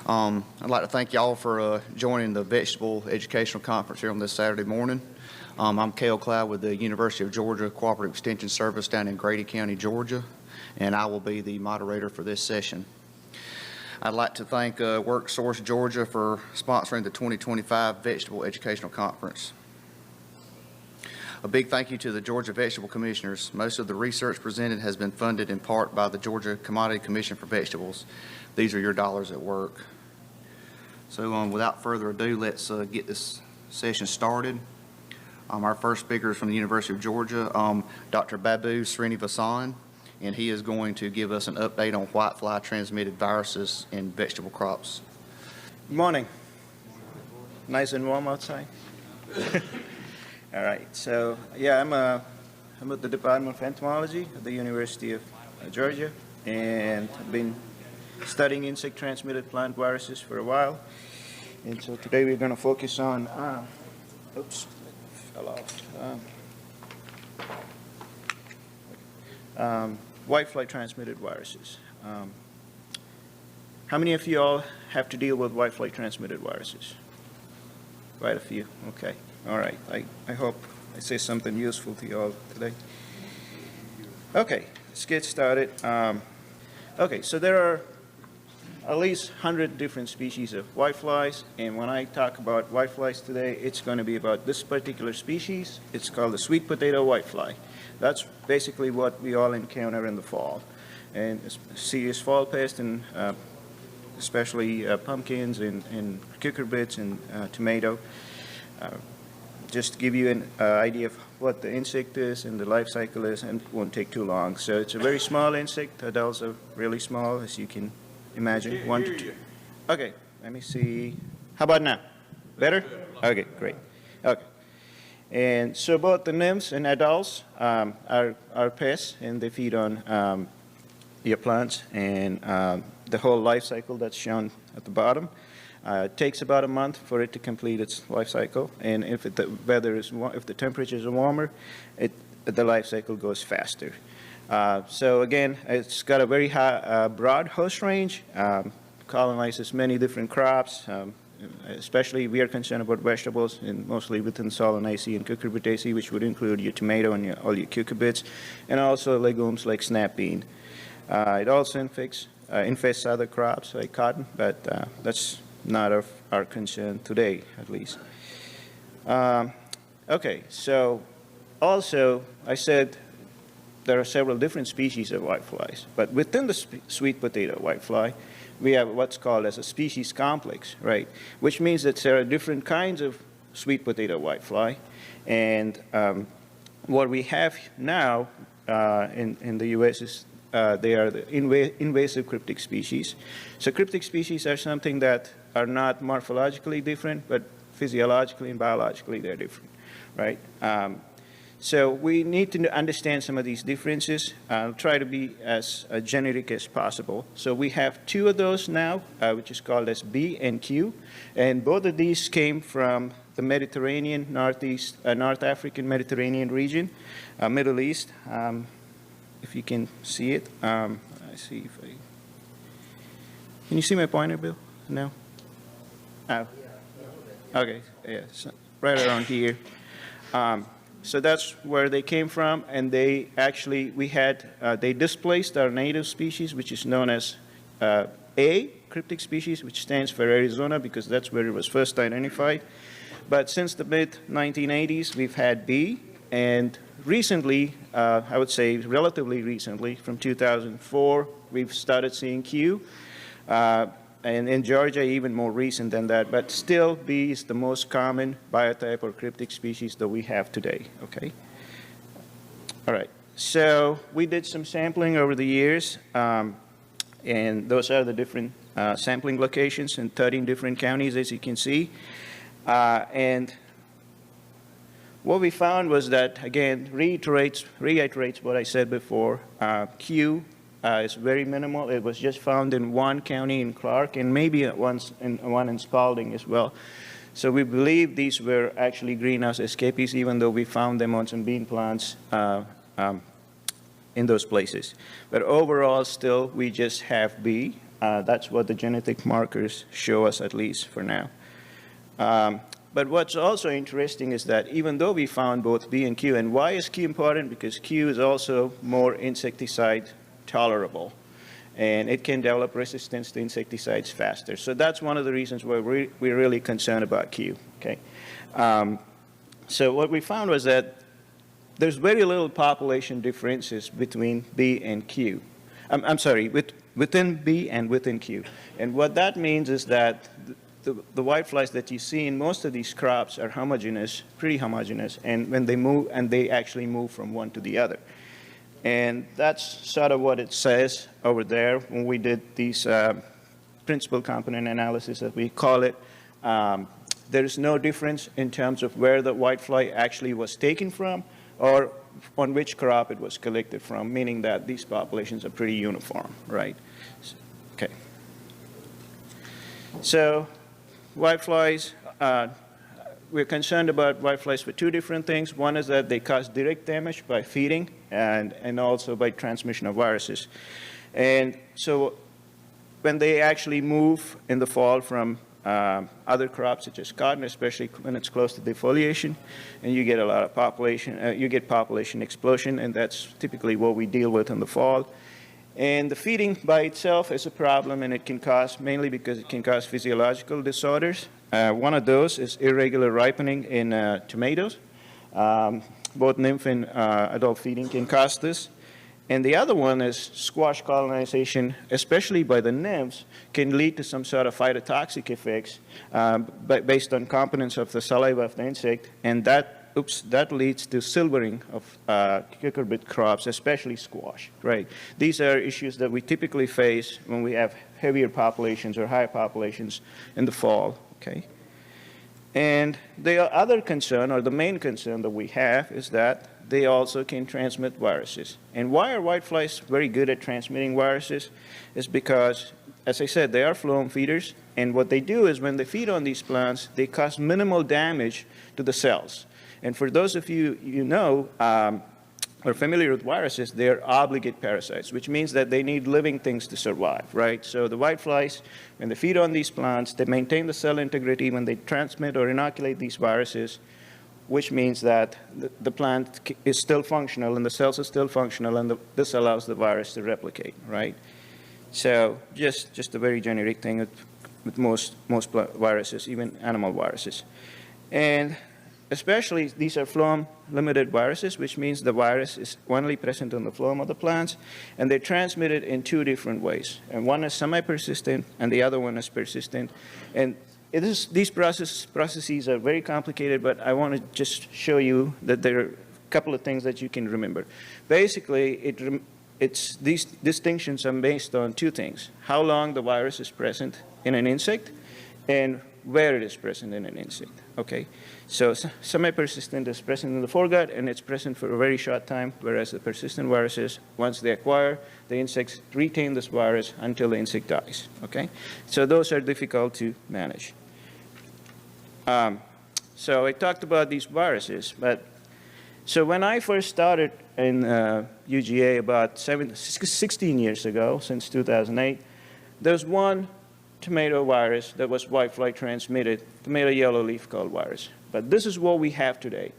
I'd like to thank y'all for joining the Vegetable Educational Conference here on this Saturday morning. I'm Cale Cloud with the University of Georgia Cooperative Extension Service down in Grady County, Georgia, and I will be the moderator for this session. I'd like to thank WorkSource Georgia for sponsoring the 2025 Vegetable Educational Conference. A big thank you to the Georgia Vegetable Commissioners. Most of the research presented has been funded in part by the Georgia Commodity Commission for Vegetables. These are your dollars at work. So without further ado, let's get this session started. Our first speaker is from the University of Georgia, Dr. Babu Srinivasan, and he is going to give us an update on whitefly-transmitted viruses in vegetable crops. Good morning. Nice and warm outside. All right. So yeah, I'm at the Department of Entomology at the University of Georgia, and I've been studying insect-transmitted plant viruses for a while. And so today we're going to focus on, oops, fell off. Whitefly-transmitted viruses. How many of you all have to deal with whitefly-transmitted viruses? Quite a few. Okay. All right. I hope I say something useful to you all today. Okay. Let's get started. Okay. So there are at least 100 different species of whiteflies, and when I talk about whiteflies today, it's going to be about this particular species. It's called the sweet potato whitefly. That's basically what we all encounter in the fall, and it's a serious fall pest, and especially pumpkins and cucurbits and tomato. Just to give you an idea of what the insect is and the life cycle is, and it won't take too long. So it's a very small insect. Adults are really small, as you can imagine. 1 to 2. Okay, let me see. How about now? Better? Okay, great. Okay. And so both the nymphs and adults are pests, and they feed on your plants, and the whole life cycle that's shown at the bottom. It takes about a month for it to complete its life cycle, and if the weather is if the temperatures are warmer, the life cycle goes faster. So again, it's got a very high, broad host range, colonizes many different crops. Especially we are concerned about vegetables, and mostly within Solanaceae and Cucurbitaceae, which would include your tomato and all your cucurbits, and also legumes like snap bean. It also infests other crops like cotton, but that's not of our concern today, at least. Okay, so also I said there are several different species of whiteflies, but within the sweet potato whitefly, we have what's called as a species complex, right? Which means that there are different kinds of sweet potato whitefly, and what we have now in the U.S. is they are the invasive cryptic species. So cryptic species are something that are not morphologically different, but physiologically and biologically they're different, right? So we need to understand some of these differences. I'll try to be as generic as possible. So we have 2 of those now, which is called as B and Q, and both of these came from the Mediterranean, North African Mediterranean region, Middle East. If you can see it, I see if I. Can you see my pointer, Bill? No. Oh. Okay. Yeah. So right around here. So that's where they came from, and they actually, they displaced our native species, which is known as A, cryptic species, which stands for Arizona, because that's where it was first identified. But since the mid-1980s, we've had B, and recently, I would say relatively recently, from 2004, we've started seeing Q. And in Georgia, even more recent than that, but still B is the most common biotype or cryptic species that we have today, okay? All right, so we did some sampling over the years, and those are the different sampling locations in 13 different counties, as you can see. And what we found was that, again, reiterates what I said before. Q is very minimal. It was just found in 1 county in Clark, and maybe one in Spalding as well. So we believe these were actually greenhouse escapees, even though we found them on some bean plants in those places. But overall, still, we just have B. That's what the genetic markers show us, at least for now. But what's also interesting is that even though we found both B and Q, and why is Q important? Because Q is also more insecticide tolerable, and it can develop resistance to insecticides faster. So that's one of the reasons why we're really concerned about Q. Okay. So what we found was that there's very little population differences between B and Q. I'm sorry, within B and within Q. And what that means is that the whiteflies that you see in most of these crops are homogeneous, pretty homogeneous, and when they move, and they actually move from one to the other. And that's sort of what it says over there when we did these principal component analysis, as we call it. There is no difference in terms of where the whitefly actually was taken from or on which crop it was collected from, meaning that these populations are pretty uniform, right? Okay. So whiteflies, we're concerned about whiteflies for two different things. One is that they cause direct damage by feeding and also by transmission of viruses. And so when they actually move in the fall from other crops such as cotton, especially when it's close to defoliation, and you get a lot of population, you get population explosion, and that's typically what we deal with in the fall. And the feeding by itself is a problem, and it can cause, mainly because it can cause physiological disorders. One of those is irregular ripening in tomatoes. Both nymph and adult feeding can cause this. And the other one is squash colonization, especially by the nymphs, can lead to some sort of phytotoxic effects based on components of the saliva of the insect, and that leads to silvering of cucurbit crops, especially squash, right? These are issues that we typically face when we have heavier populations or higher populations in the fall, okay? And the other concern, or the main concern that we have, is that they also can transmit viruses. And why are whiteflies very good at transmitting viruses? Is because, as I said, they are phloem feeders, and what they do is when they feed on these plants, they cause minimal damage to the cells. And for those of you are familiar with viruses, they're obligate parasites, which means that they need living things to survive, right? So the whiteflies, when they feed on these plants, they maintain the cell integrity when they transmit or inoculate these viruses, which means that the plant is still functional and the cells are still functional, and this allows the virus to replicate, right? So just a very generic thing with most viruses, even animal viruses. And especially these are phloem-limited viruses, which means the virus is only present on the phloem of the plants, and they're transmitted in two different ways. And one is semi-persistent, and the other one is persistent. And these processes are very complicated, but I want to just show you that there are a couple of things that you can remember. Basically, these distinctions are based on two things: how long the virus is present in an insect and where it is present in an insect, okay? So semi-persistent is present in the foregut, and it's present for a very short time, whereas the persistent viruses, once they acquire, the insects retain this virus until the insect dies, okay? So those are difficult to manage. So I talked about these viruses, but so when I first started in UGA about 16 years ago, since 2008, there's one tomato virus that was whitefly transmitted, tomato yellow leaf called virus. But this is what we have today.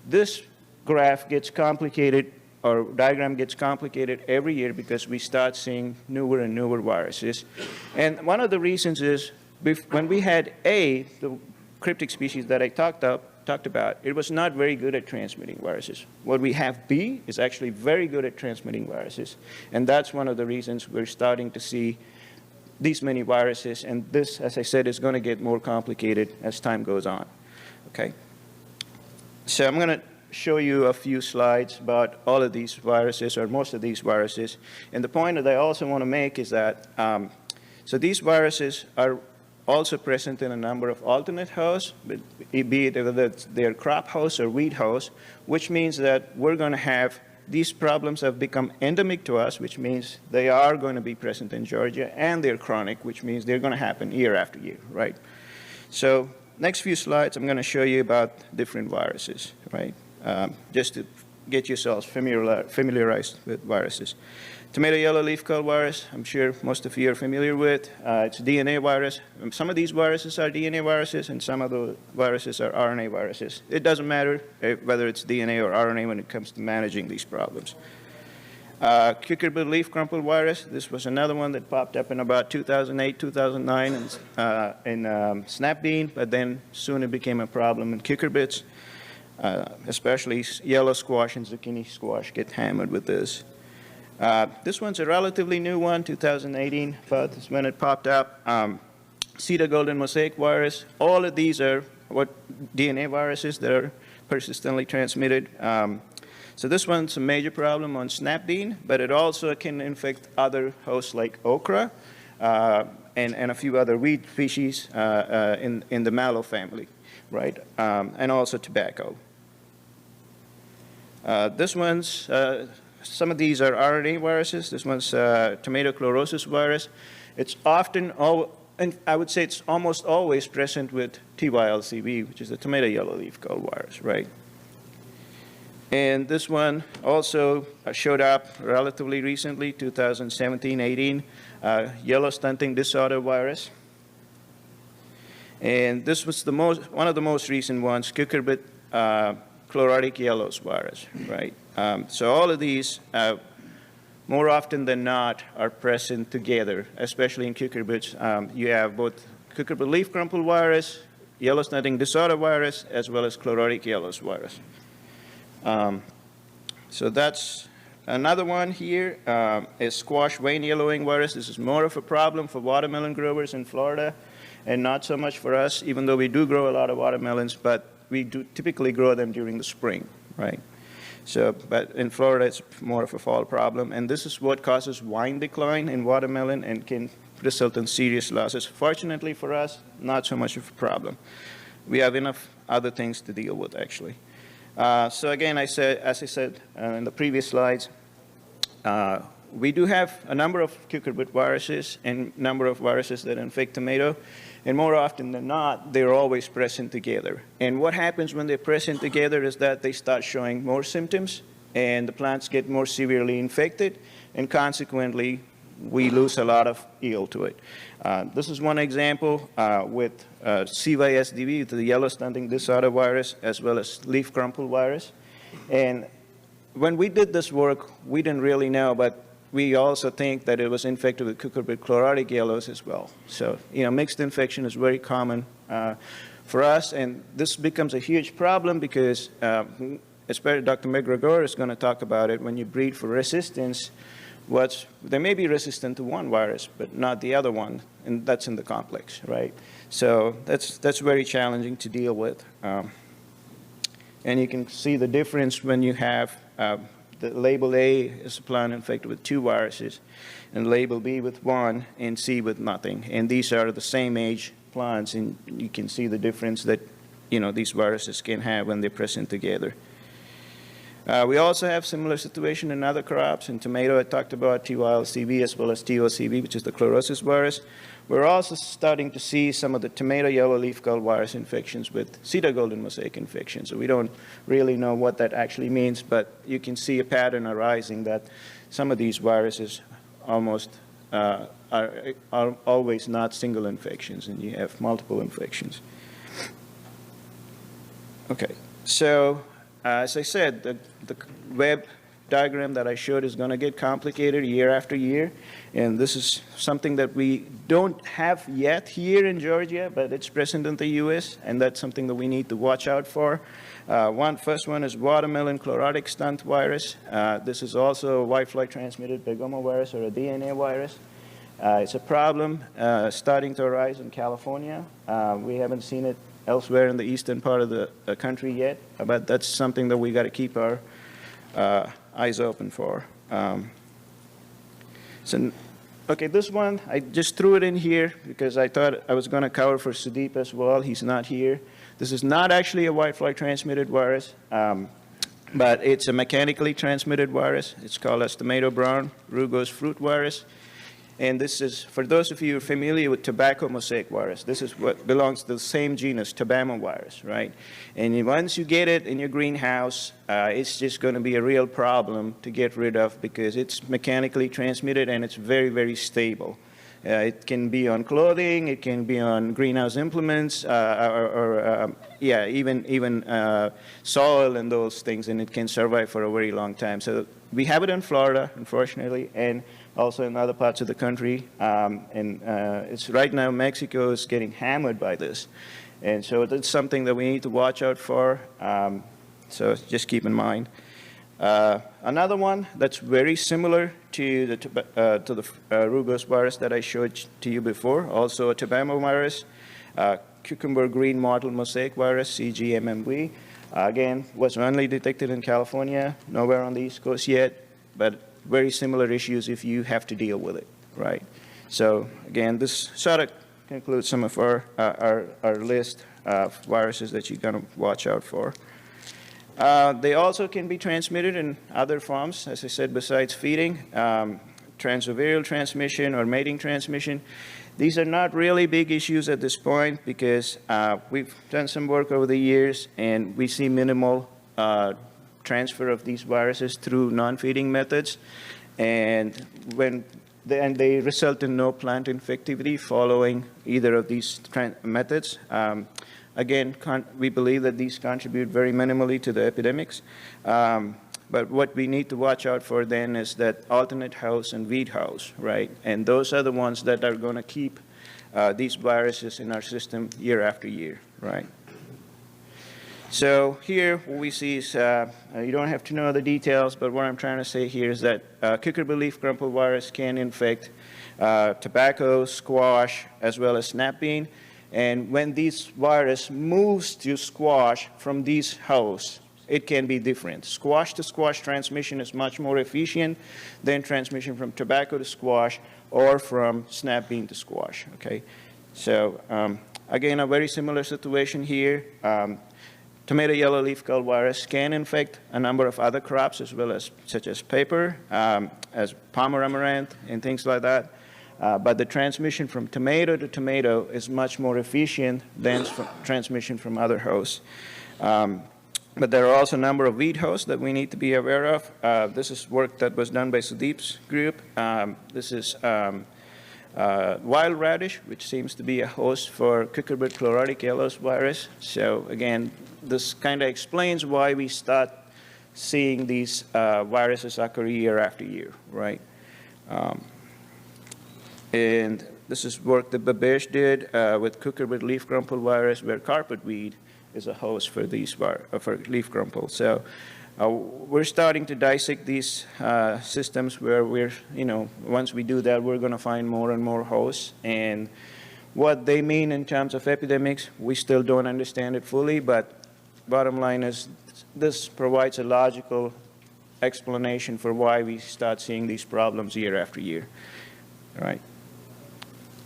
This graph gets complicated, or diagram gets complicated every year because we start seeing newer and newer viruses. And one of the reasons is when we had A, the cryptic species that I talked about, it was not very good at transmitting viruses. What we have B is actually very good at transmitting viruses. And that's one of the reasons we're starting to see these many viruses, and this, as I said, is going to get more complicated as time goes on. Okay? So I'm going to show you a few slides about all of these viruses, or most of these viruses. And the point that I also want to make is that, so these viruses are also present in a number of alternate hosts, be it whether they're crop hosts or weed hosts, which means that we're going to have these problems have become endemic to us, which means they are going to be present in Georgia, and they're chronic, which means they're going to happen year after year, right? So next few slides, I'm going to show you about different viruses, right? Just to get yourselves familiarized with viruses. Tomato yellow leaf curl virus, I'm sure most of you are familiar with. It's a DNA virus. Some of these viruses are DNA viruses, and some of the viruses are RNA viruses. It doesn't matter whether it's DNA or RNA when it comes to managing these problems. Cucurbit leaf crumple virus, this was another one that popped up in about 2008, 2009 in snap bean, but then soon it became a problem in cucurbits, especially yellow squash and zucchini squash get hammered with this. This one's a relatively new one, 2018, but is when it popped up. Cedar golden mosaic virus, all of these are what DNA viruses that are persistently transmitted. So this one's a major problem on snap bean, but it also can infect other hosts like okra and a few other weed species in the mallow family, right? And also tobacco. This one's, some of these are RNA viruses. This one's tomato chlorosis virus. It's often, and I would say it's almost always present with TYLCV, which is the tomato yellow leaf curl virus, right? And this one also showed up relatively recently, 2017-18, yellow stunting disorder virus. And this was one of the most recent ones, Cucurbit chlorotic yellows virus, right? So all of these, more often than not, are present together, especially in cucurbits. You have both cucurbit leaf crumple virus, yellow stunting disorder virus, as well as chlorotic yellows virus. So that's another one here is squash vein yellowing virus. This is more of a problem for watermelon growers in Florida and not so much for us, even though we do grow a lot of watermelons, but we do typically grow them during the spring, right? So, but in Florida, it's more of a fall problem. And this is what causes vine decline in watermelon and can result in serious losses. Fortunately for us, not so much of a problem. We have enough other things to deal with, actually. So again, as I said in the previous slides, we do have a number of cucurbit viruses and a number of viruses that infect tomato. And more often than not, they're always present together. And what happens when they're present together is that they start showing more symptoms, and the plants get more severely infected, and consequently, we lose a lot of yield to it. This is one example with CYSDV, the yellow stunting disorder virus, as well as leaf crumple virus. And when we did this work, we didn't really know, but we also think that it was infected with cucurbit chlorotic yellows as well. So, mixed infection is very common for us, and this becomes a huge problem because, especially Dr. McGregor is going to talk about it, when you breed for resistance, they may be resistant to one virus, but not the other one, and that's in the complex, right? So that's very challenging to deal with. And you can see the difference when you have the label A is a plant infected with 2 viruses, and label B with 1, and C with nothing. And these are the same age plants, and you can see the difference that these viruses can have when they're present together. We also have similar situation in other crops. In tomato, I talked about TYLCV as well as TOCV, which is the chlorosis virus. We're also starting to see some of the tomato yellow leaf curl virus infections with cedar golden mosaic infection. So we don't really know what that actually means, but you can see a pattern arising that some of these viruses almost are always not single infections, and you have multiple infections. Okay, so as I said, the web diagram that I showed is going to get complicated year after year, and this is something that we don't have yet here in Georgia, but it's present in the U.S., and that's something that we need to watch out for. First one is watermelon chlorotic stunt virus. This is also a whitefly-transmitted virus or a DNA virus. It's a problem starting to arise in California. We haven't seen it elsewhere in the eastern part of the country yet, but that's something that we got to keep our eyes open for. Okay, this one, I just threw it in here because I thought I was going to cover for Sudeep as well. He's not here. This is not actually a whitefly-transmitted virus, but it's a mechanically transmitted virus. It's called as tomato brown rugose fruit virus. And this is, for those of you who are familiar with tobacco mosaic virus, this is what belongs to the same genus, Tabamo virus, right? And once you get it in your greenhouse, it's just going to be a real problem to get rid of because it's mechanically transmitted and it's very, very stable. It can be on clothing, it can be on greenhouse implements, even soil and those things, and it can survive for a very long time. So we have it in Florida, unfortunately, and also in other parts of the country. It's right now Mexico is getting hammered by this. And so that's something that we need to watch out for. So just keep in mind. Another one that's very similar to the rugose virus that I showed to you before, also a Tabamo virus, cucumber green mottled mosaic virus, CGMMV. Again, was only detected in California, nowhere on the East Coast yet, but very similar issues if you have to deal with it, right? So again, this sort of concludes some of our list of viruses that you're going to watch out for. They also can be transmitted in other forms, as I said, besides feeding, transovarial transmission or mating transmission. These are not really big issues at this point because we've done some work over the years and we see minimal transfer of these viruses through non-feeding methods. And they result in no plant infectivity following either of these methods. Again, we believe that these contribute very minimally to the epidemics. But what we need to watch out for then is that alternate house and weed house, right? And those are the ones that are going to keep these viruses in our system year after year, right? So here what we see is, you don't have to know the details, but what I'm trying to say here is that cucurbit leaf crumple virus can infect tobacco, squash, as well as snap bean. And when this virus moves to squash from these hosts, it can be different. Squash to squash transmission is much more efficient than transmission from tobacco to squash or from snap bean to squash, okay? So again, a very similar situation here. Tomato yellow leaf curl virus can infect a number of other crops as well as such as pepper, as palmer amaranth and things like that. But the transmission from tomato to tomato is much more efficient than transmission from other hosts. But there are also a number of weed hosts that we need to be aware of. This is work that was done by Sudeep's group. This is wild radish, which seems to be a host for cucurbit chlorotic yellow virus. So again, this kind of explains why we start seeing these viruses occur year after year, right? And this is work that Babesh did with cucurbit leaf crumple virus, where carpet weed is a host for these for leaf crumple. So we're starting to dissect these systems where we're, once we do that, we're going to find more and more hosts. And what they mean in terms of epidemics, we still don't understand it fully, but bottom line is this provides a logical explanation for why we start seeing these problems year after year, right?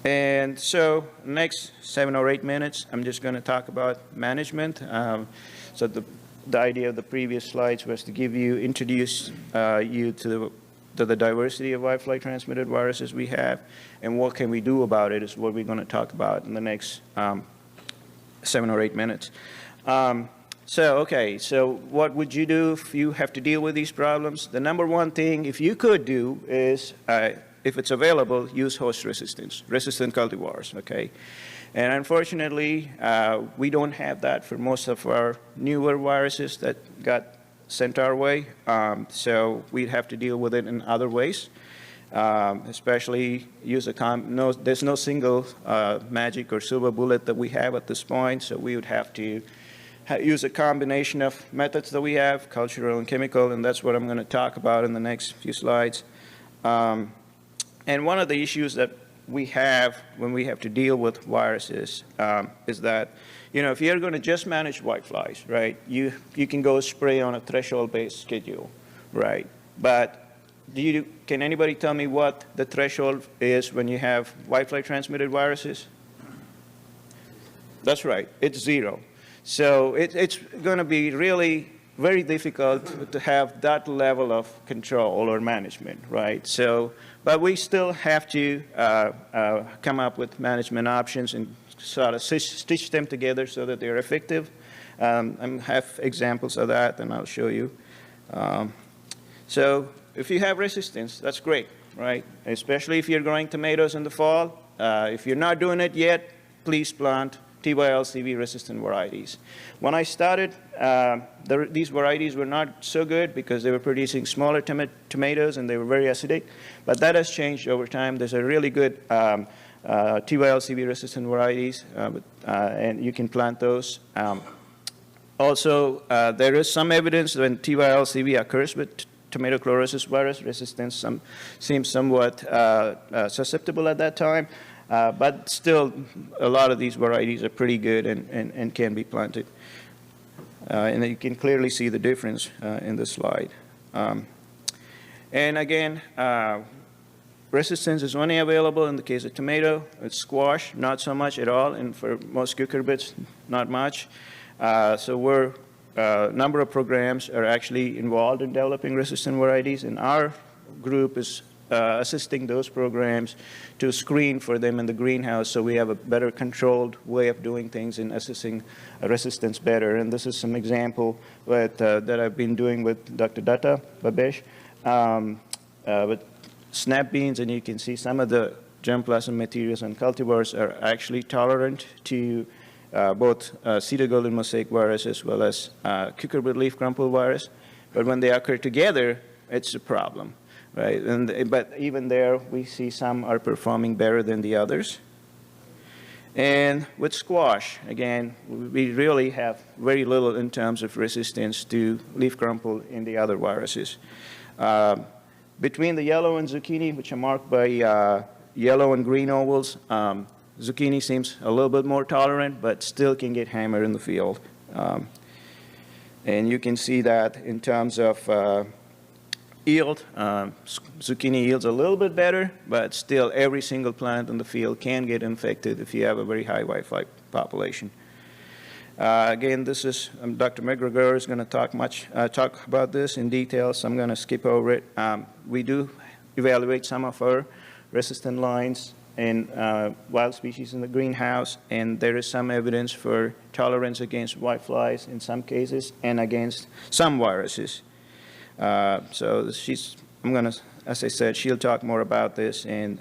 And so next 7 or 8 minutes, I'm just going to talk about management. So the idea of the previous slides was to introduce you to the diversity of Whitefly-transmitted viruses we have, and what can we do about it is what we're going to talk about in the next 7 or 8 minutes. So what would you do if you have to deal with these problems? The number one thing, if you could do, is if it's available, use host resistant cultivars, okay? And unfortunately, we don't have that for most of our newer viruses that got sent our way. So we'd have to deal with it in other ways, especially use there's no single magic or silver bullet that we have at this point. So we would have to use a combination of methods that we have, cultural and chemical, and that's what I'm going to talk about in the next few slides. And one of the issues that we have when we have to deal with viruses is that, if you're going to just manage whiteflies, right, you can go spray on a threshold-based schedule, right? But can anybody tell me what the threshold is when you have whitefly-transmitted viruses? That's right, it's 0. So it's going to be really very difficult to have that level of control or management, right? So, but we still have to come up with management options and sort of stitch them together so that they're effective. I have examples of that, and I'll show you. So if you have resistance, that's great, right? Especially if you're growing tomatoes in the fall. If you're not doing it yet, please plant TYLCV resistant varieties. When I started, these varieties were not so good because they were producing smaller tomatoes and they were very acidic, but that has changed over time. There's a really good TYLCV resistant varieties, and you can plant those. Also, there is some evidence when TYLCV occurs with tomato chlorosis virus resistance seems somewhat susceptible at that time. But still, a lot of these varieties are pretty good and can be planted. And you can clearly see the difference in this slide. And again, resistance is only available in the case of tomato. It's squash, not so much at all, and for most cucurbits, not much. So a number of programs are actually involved in developing resistant varieties, and our group is assisting those programs to screen for them in the greenhouse so we have a better controlled way of doing things and assessing resistance better. And this is some example that I've been doing with Dr. Datta Babesh with snap beans, and you can see some of the germplasm materials and cultivars are actually tolerant to both cedar golden mosaic virus as well as cucurbit leaf crumple virus. But when they occur together, it's a problem. Right, but even there, we see some are performing better than the others. And with squash, again, we really have very little in terms of resistance to leaf crumple in the other viruses. Between the yellow and zucchini, which are marked by yellow and green ovals, zucchini seems a little bit more tolerant, but still can get hammered in the field. And you can see that in terms of yield. Zucchini yields a little bit better, but still every single plant in the field can get infected if you have a very high whitefly population. Again, this is Dr. McGregor is going to talk about this in detail, so I'm going to skip over it. We do evaluate some of our resistant lines in wild species in the greenhouse, and there is some evidence for tolerance against whiteflies in some cases and against some viruses. So I'm going to, as I said, she'll talk more about this, and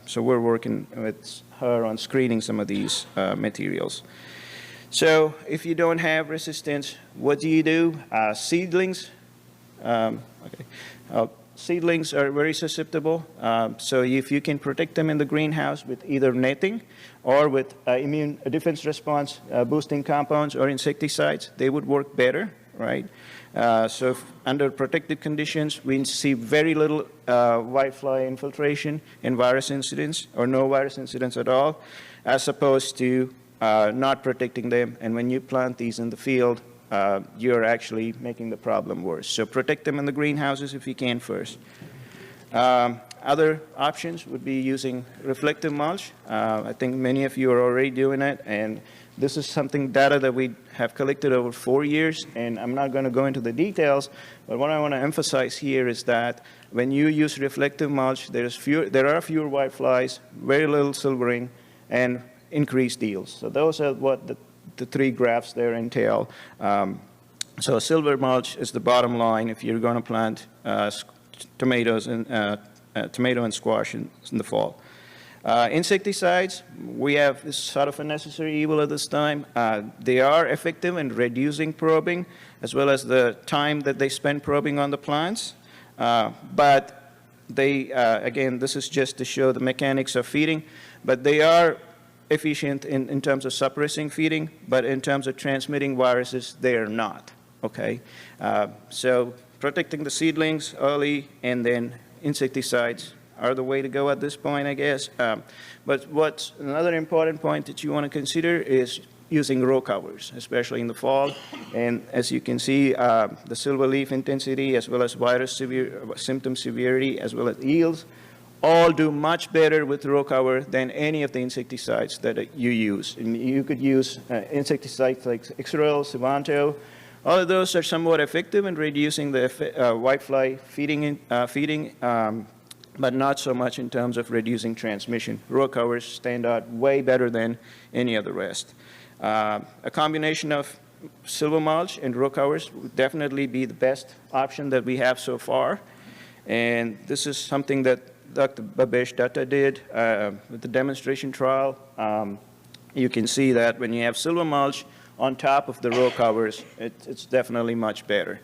so we're working with her on screening some of these materials. So if you don't have resistance, what do? Seedlings. Seedlings are very susceptible. So if you can protect them in the greenhouse with either netting or with immune defense response boosting compounds or insecticides, they would work better, right? So if under protected conditions, we see very little whitefly infiltration and virus incidence, or no virus incidence at all, as opposed to not protecting them. And when you plant these in the field, you're actually making the problem worse. So protect them in the greenhouses if you can first. Other options would be using reflective mulch. I think many of you are already doing it, and this is data that we have collected over 4 years, and I'm not going to go into the details, but what I want to emphasize here is that when you use reflective mulch, there are fewer whiteflies, very little silvering, and increased yields. So those are what the three graphs there entail. So silver mulch is the bottom line if you're going to plant tomatoes and tomato and squash in the fall. Insecticides, we have this sort of a necessary evil at this time. They are effective in reducing probing, as well as the time that they spend probing on the plants. But they, again, this is just to show the mechanics of feeding, but they are efficient in terms of suppressing feeding, but in terms of transmitting viruses, they are not, okay? So protecting the seedlings early and then insecticides are the way to go at this point, I guess. But what's another important point that you want to consider is using row covers, especially in the fall. And as you can see, the silver leaf intensity, as well as virus symptom severity, as well as yields, all do much better with row cover than any of the insecticides that you use. And you could use insecticides like Xrel, Symbionts, All of those are somewhat effective in reducing the whitefly feeding, but not so much in terms of reducing transmission. Row covers stand out way better than any of the rest. A combination of silver mulch and row covers would definitely be the best option that we have so far. And this is something that Dr. Bhabesh Datta did with the demonstration trial. You can see that when you have silver mulch on top of the row covers, it's definitely much better.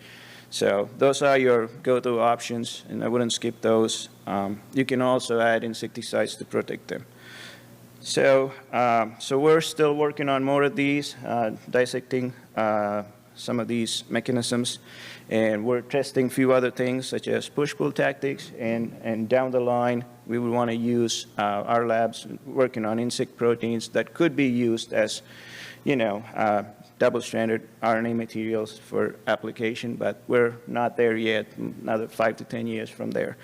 So those are your go-to options, and I wouldn't skip those. You can also add insecticides to protect them. So, so we're still working on more of these, dissecting some of these mechanisms, and we're testing a few other things such as push-pull tactics, and down the line we would want to use our labs working on insect proteins that could be used as, you know, double-stranded RNA materials for application, but we're not there yet, another 5 to 10 years from there.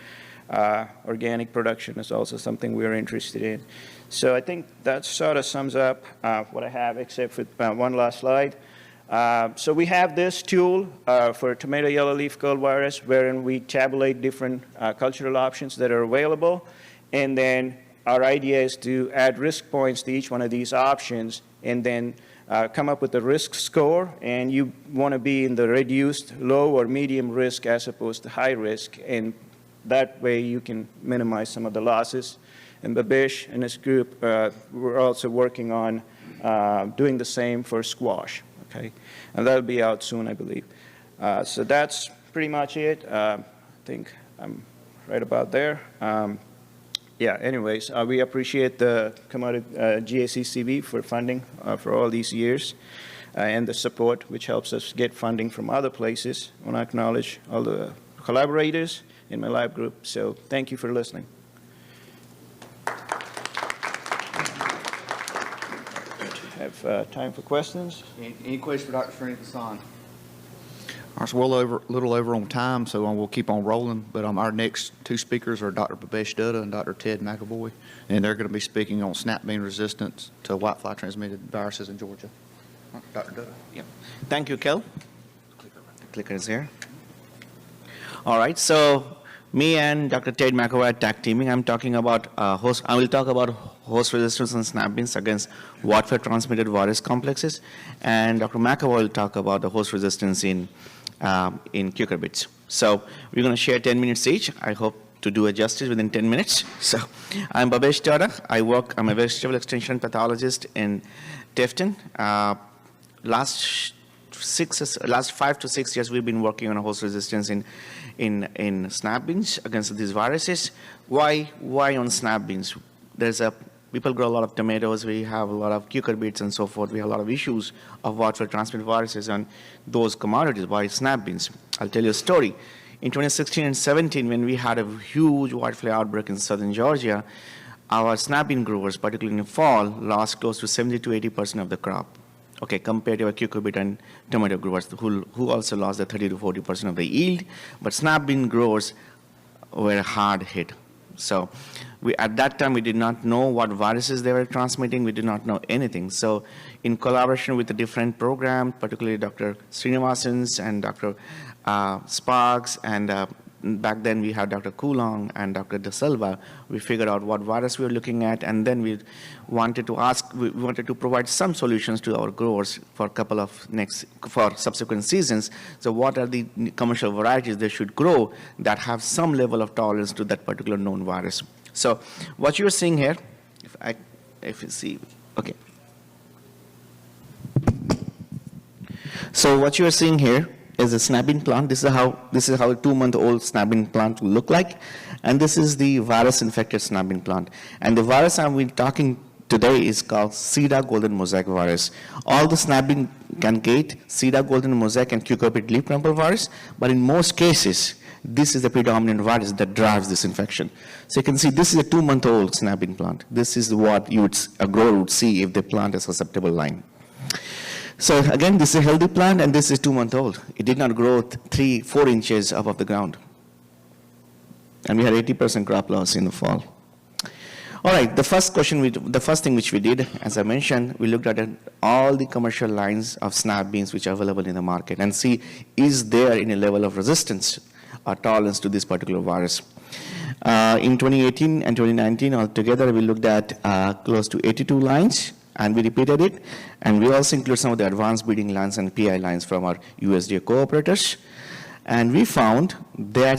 Organic production is also something we're interested in. So I think that sort of sums up what I have, except for one last slide. So we have this tool for tomato yellow leaf curl virus, wherein we tabulate different cultural options that are available, and then our idea is to add risk points to each one of these options, and then come up with a risk score, and you want to be in the reduced low or medium risk as opposed to high risk, and that way you can minimize some of the losses. And Bhabesh and his group we're also working on doing the same for squash, okay? And that'll be out soon, I believe. So that's pretty much it. I think I'm right about there. Yeah, anyways, we appreciate the GACCB for funding for all these years and the support, which helps us get funding from other places. I want to acknowledge all the collaborators in my lab group. So thank you for listening. Have time for questions? Any questions for Dr. Srini Hassan? All right, so we're a little over on time, so we'll keep on rolling. But our next two speakers are Dr. Bhabesh Datta and Dr. Ted McAvoy, and they're going to be speaking on snap bean resistance to whitefly-transmitted viruses in Georgia. Dr. Datta. Yep. Thank you, Kel. The clicker is here. All right, so me and Dr. Ted McAvoy are tag teaming. I'm talking about I will talk about host resistance in snap beans against whitefly-transmitted virus complexes, and Dr. McAvoy will talk about the host resistance in cucurbits. So we're going to share 10 minutes each. I hope to do a justice within 10 minutes. So I'm Bhabesh Datta. I'm a vegetable extension pathologist in Tifton. Last 5 to 6 years, we've been working on host resistance in snap beans against these viruses. Why on snap beans? People grow a lot of tomatoes, we have a lot of cucurbits and so forth. We have a lot of issues of whitefly-transmitted viruses on those commodities. Why snap beans? I'll tell you a story. In 2016 and 17, when we had a huge whitefly outbreak in southern Georgia, our snap bean growers, particularly in the fall, lost close to 70 to 80% of the crop. Okay, compared to our cucurbit and tomato growers who also lost the 30 to 40% of the yield, but snap bean growers were hard hit. So at that time, we did not know what viruses they were transmitting. We did not know anything. So in collaboration with the different programs, particularly Dr. Srinivasan's and Dr. Sparks, and back then we had Dr. Coulong and Dr. De Silva, we figured out what virus we were looking at, and then we wanted to provide some solutions to our growers for for subsequent seasons. So what are the commercial varieties they should grow that have some level of tolerance to that particular known virus? So what you're seeing here, if you see, okay. So what you are seeing here is a snap bean plant. This is how a 2-month-old snap bean plant will look like, and this is the virus-infected snap bean plant. And the virus I'm talking today is called Ceda golden mosaic virus. All the snap bean can get Ceda golden mosaic and cucurbit leaf crumple virus, but in most cases, this is the predominant virus that drives this infection. So you can see this is a 2-month-old snap bean plant. This is what a grower would see if they plant a susceptible line. So again, this is a healthy plant, and this is 2-month-old. It did not grow 3-4 inches above the ground. And we had 80% crop loss in the fall. All right, the first thing which we did, as I mentioned, we looked at all the commercial lines of snap beans which are available in the market and see is there any level of resistance or tolerance to this particular virus. In 2018 and 2019 altogether, we looked at close to 82 lines, and we repeated it. And we also include some of the advanced breeding lines and PI lines from our USDA cooperators. And we found there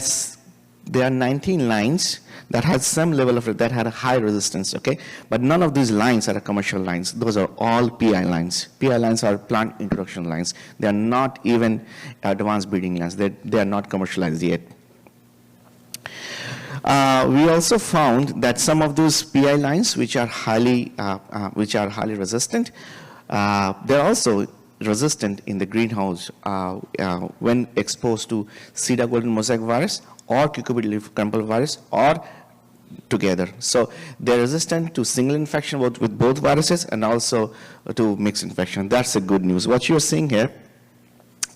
are 19 lines that had some level of, that had a high resistance, okay? But none of these lines are commercial lines. Those are all PI lines. PI lines are plant introduction lines. They are not even advanced breeding lines. They are not commercialized yet. We also found that some of those PI lines, which are highly resistant, they're also resistant in the greenhouse when exposed to Cedar golden mosaic virus or cucurbit leaf crumple virus or together. So they're resistant to single infection with both viruses and also to mixed infection. That's the good news. What you're seeing here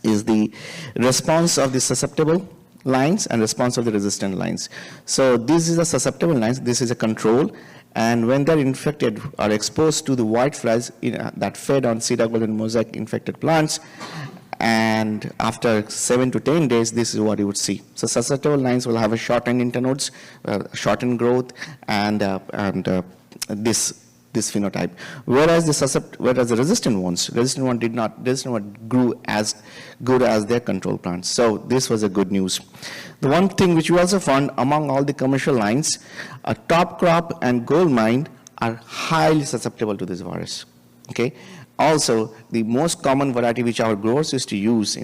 is the response of the susceptible lines and response of the resistant lines. So this is a susceptible lines, this is a control, and when they're infected or exposed to the whiteflies that fed on Cedar golden mosaic infected plants, and after 7 to 10 days, this is what you would see. So susceptible lines will have a shortened internodes, shortened growth, and this phenotype. Whereas the resistant ones grew as good as their control plants. So this was a good news. The one thing which we also found among all the commercial lines, a top crop and gold mine are highly susceptible to this virus. Okay. Also, the most common variety which our growers used to use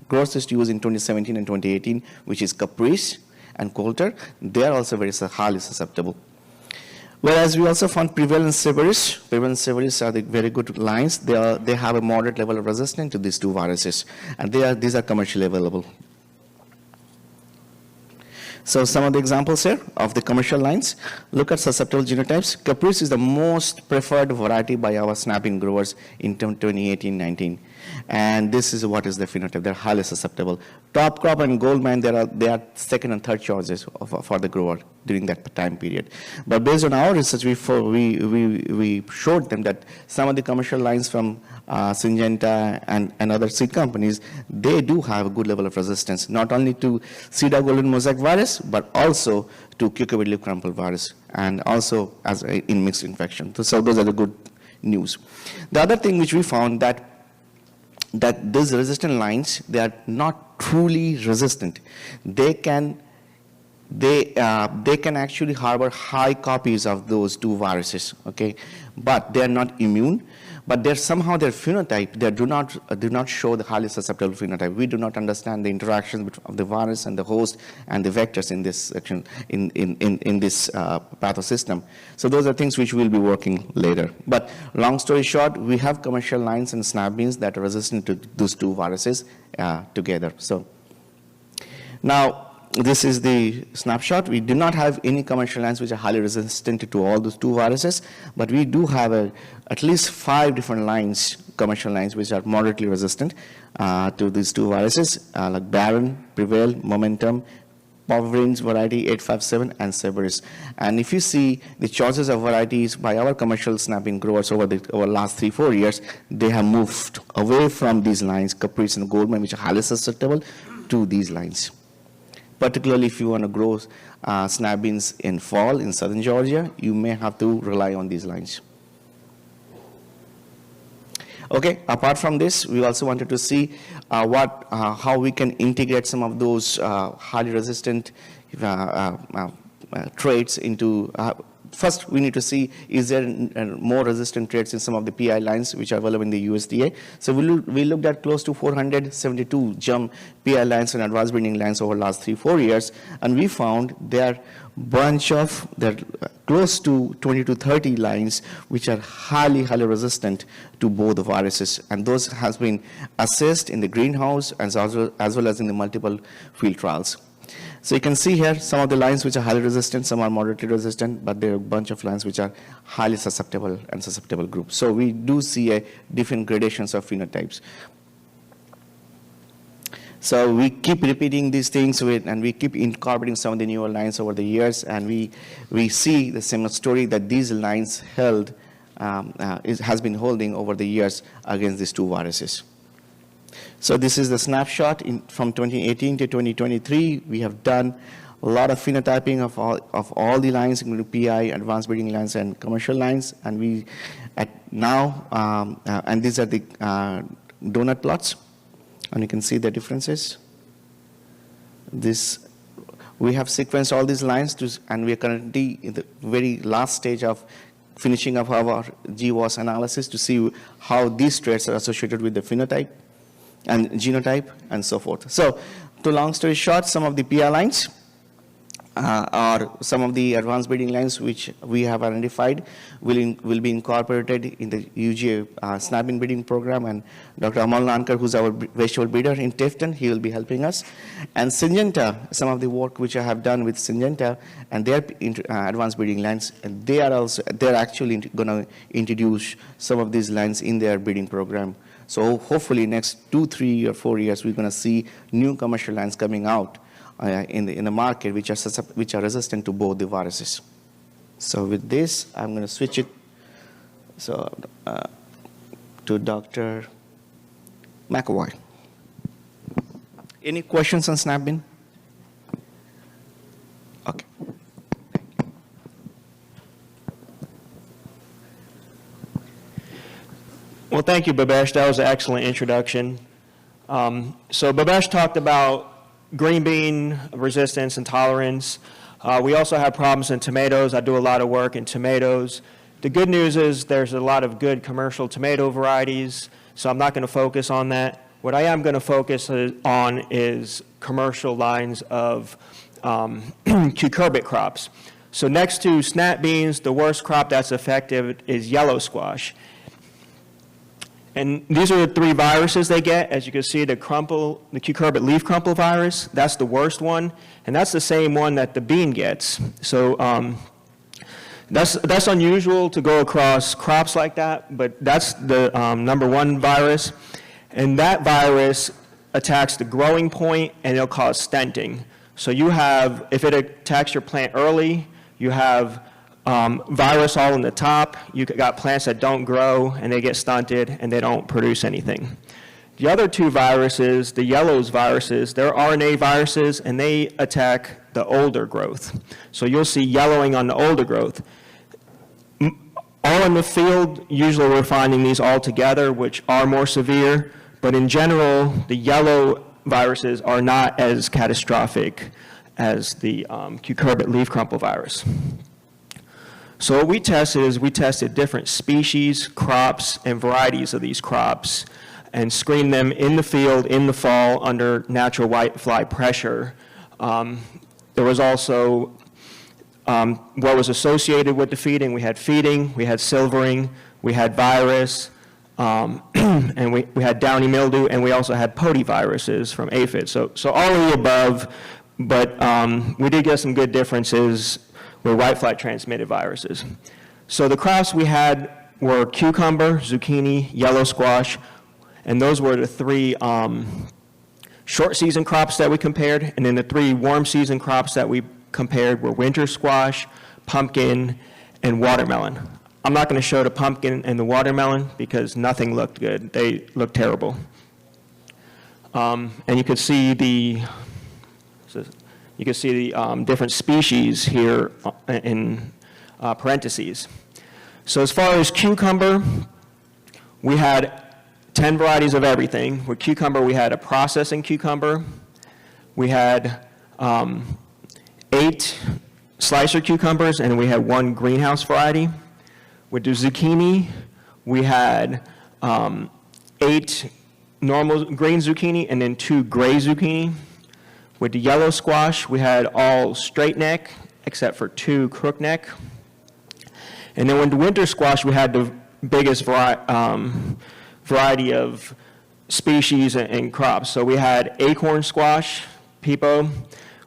growers used to use in 2017 and 2018, which is Caprice and Coulter, they are also very highly susceptible. Whereas we also found Prevalence Severis. Prevalence Severis are the very good lines. They have a moderate level of resistance to these two viruses, and these are commercially available. So some of the examples here of the commercial lines. Look at susceptible genotypes. Caprice is the most preferred variety by our snapping growers in 2018-19. And this is what is the phenotype. They're highly susceptible. Top crop and gold mine, they are second and third choices for the grower during that time period. But based on our research, we showed them that some of the commercial lines from Syngenta and other seed companies, they do have a good level of resistance, not only to Cedar golden mosaic virus, but also to cucurbit leaf crumple virus, and also as in mixed infection. So those are the good news. The other thing which we found that these resistant lines, they are not truly resistant. They can actually harbor high copies of those two viruses, okay? But they are not immune. But they're somehow their phenotype, they do not show the highly susceptible phenotype. We do not understand the interactions of the virus and the host and the vectors in this section, in this pathosystem. So those are things which we'll be working later. But long story short, we have commercial lines and snap beans that are resistant to those two viruses together. So now, this is the snapshot. We do not have any commercial lines which are highly resistant to all those two viruses, but we do have at least 5 different lines, commercial lines, which are moderately resistant to these two viruses, like Baron, Prevail, Momentum, Poverins variety 857, and Severis. And if you see the choices of varieties by our commercial snapping growers over the last 3-4 years, they have moved away from these lines, Caprice and Goldman, which are highly susceptible, to these lines. Particularly if you want to grow snap beans in fall in southern Georgia, you may have to rely on these lines. Okay, apart from this, we also wanted to see how we can integrate some of those highly resistant traits into first, we need to see, is there more resistant traits in some of the PI lines which are available in the USDA. So we looked at close to 472 germ PI lines and advanced breeding lines over the last 3-4 years, and we found there are close to 20 to 30 lines which are highly resistant to both the viruses, and those has been assessed in the greenhouse as well as in the multiple field trials. So you can see here some of the lines which are highly resistant, some are moderately resistant, but there are a bunch of lines which are highly susceptible and susceptible groups. So we do see different gradations of phenotypes. So we keep repeating these things and we keep incorporating some of the newer lines over the years, and we see the similar story that these lines held has been holding over the years against these two viruses. So this is the snapshot from 2018 to 2023. We have done a lot of phenotyping of all the lines, including PI, advanced breeding lines, and commercial lines. And and these are the donut plots, and you can see the differences. We have sequenced all these lines, and we are currently in the very last stage of finishing up our GWAS analysis to see how these traits are associated with the phenotype and genotype and so forth. So, to long story short, some of the PI lines or some of the advanced breeding lines which we have identified will be incorporated in the UGA snap-in breeding program, and Dr. Amal Nankar, who's our vegetable breeder in Tifton, he will be helping us. And Syngenta, some of the work which I have done with Syngenta and their advanced breeding lines, and they're actually going to introduce some of these lines in their breeding program. So hopefully next 2, 3, or 4 years, we're going to see new commercial lines coming out in the market which are resistant to both the viruses. So with this, I'm going to switch it to Dr. McAvoy. Any questions on snap-in? Okay. Well, thank you, Bhavesh. That was an excellent introduction. So Bhavesh talked about green bean resistance and tolerance. We also have problems in tomatoes. I do a lot of work in tomatoes. The good news is there's a lot of good commercial tomato varieties, so I'm not going to focus on that. What I am going to focus on is commercial lines of cucurbit crops. So next to snap beans, the worst crop that's effective is yellow squash. And these are the 3 viruses they get. As you can see, the cucurbit leaf crumple virus, that's the worst one, and that's the same one that the bean gets. So that's unusual to go across crops like that, but that's the #1 virus. And that virus attacks the growing point, and it'll cause stenting. So you have, if it attacks your plant early, you have virus all in the top. You got plants that don't grow and they get stunted and they don't produce anything. The other 2 viruses, the yellows viruses, they're RNA viruses and they attack the older growth. So you'll see yellowing on the older growth. All in the field, usually we're finding these all together, which are more severe, but in general, the yellow viruses are not as catastrophic as the cucurbit leaf crumple virus. So what we tested is we tested different species, crops, and varieties of these crops and screened them in the field in the fall under natural whitefly pressure. There was also what was associated with the feeding. We had silvering, we had virus, and we had downy mildew, and we also had potyviruses from aphids. So all of the above, but we did get some good differences were whitefly-transmitted viruses. So the crops we had were cucumber, zucchini, yellow squash, and those were the 3 short season crops that we compared, and then the 3 warm season crops that we compared were winter squash, pumpkin, and watermelon. I'm not going to show the pumpkin and the watermelon because nothing looked good. They looked terrible. And you could see the different species here in parentheses. So as far as cucumber, we had 10 varieties of everything. With cucumber, we had a processing cucumber. We had 8 slicer cucumbers, and we had 1 greenhouse variety. With the zucchini, we had 8 normal green zucchini and then 2 gray zucchini. With the yellow squash, we had all straight neck except for 2 crook neck. And then with the winter squash, we had the biggest variety of species and crops. So we had acorn squash, pepo.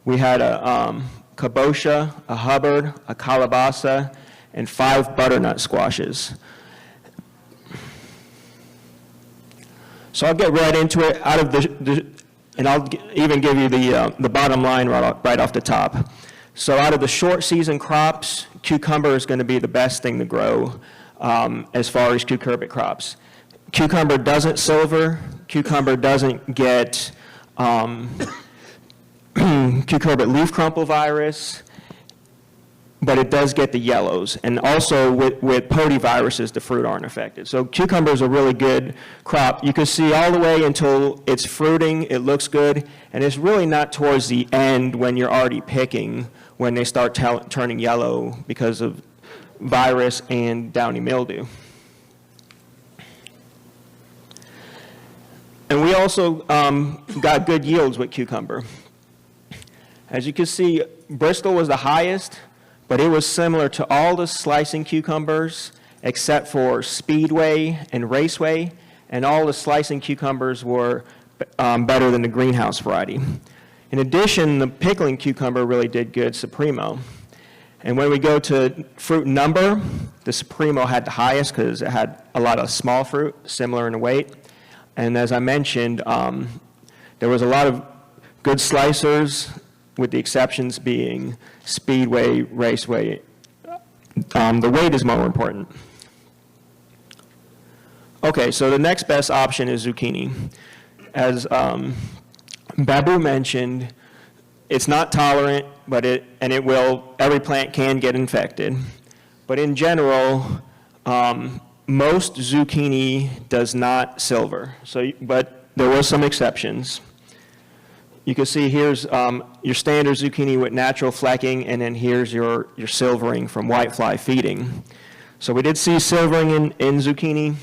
We had a kabocha, a Hubbard, a calabasa, and 5 butternut squashes. So I'll get right into it. Out of the And I'll even give you the bottom line right off the top. So out of the short season crops, cucumber is going to be the best thing to grow as far as cucurbit crops. Cucumber doesn't silver. Cucumber doesn't get cucurbit leaf crumple virus, but it does get the yellows. And also with podyviruses, the fruit aren't affected. So cucumber is a really good crop. You can see all the way until it's fruiting, it looks good, and it's really not towards the end when you're already picking when they start turning yellow because of virus and downy mildew. And we also got good yields with cucumber. As you can see, Bristol was the highest, but it was similar to all the slicing cucumbers except for Speedway and Raceway, and all the slicing cucumbers were better than the greenhouse variety. In addition, the pickling cucumber really did good, Supremo. And when we go to fruit number, the Supremo had the highest because it had a lot of small fruit, similar in weight. And as I mentioned, there was a lot of good slicers, with the exceptions being Speedway, Raceway. The weight is more important. Okay, so the next best option is zucchini. As Babu mentioned, it's not tolerant, but every plant can get infected. But in general, most zucchini does not silver. But there were some exceptions. You can see here's your standard zucchini with natural flecking, and then here's your silvering from whitefly feeding. So we did see silvering in zucchini.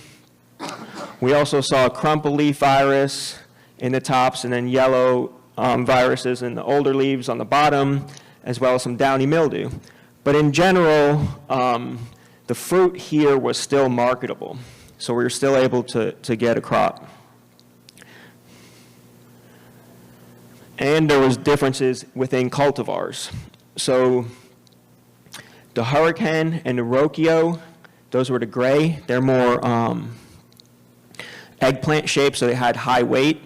We also saw crumple leaf virus in the tops, and then yellow viruses in the older leaves on the bottom, as well as some downy mildew. But in general, the fruit here was still marketable, so we were still able to get a crop. And there was differences within cultivars. So the Hurricane and the Rocchio, those were the gray. They're more eggplant shaped, so they had high weight.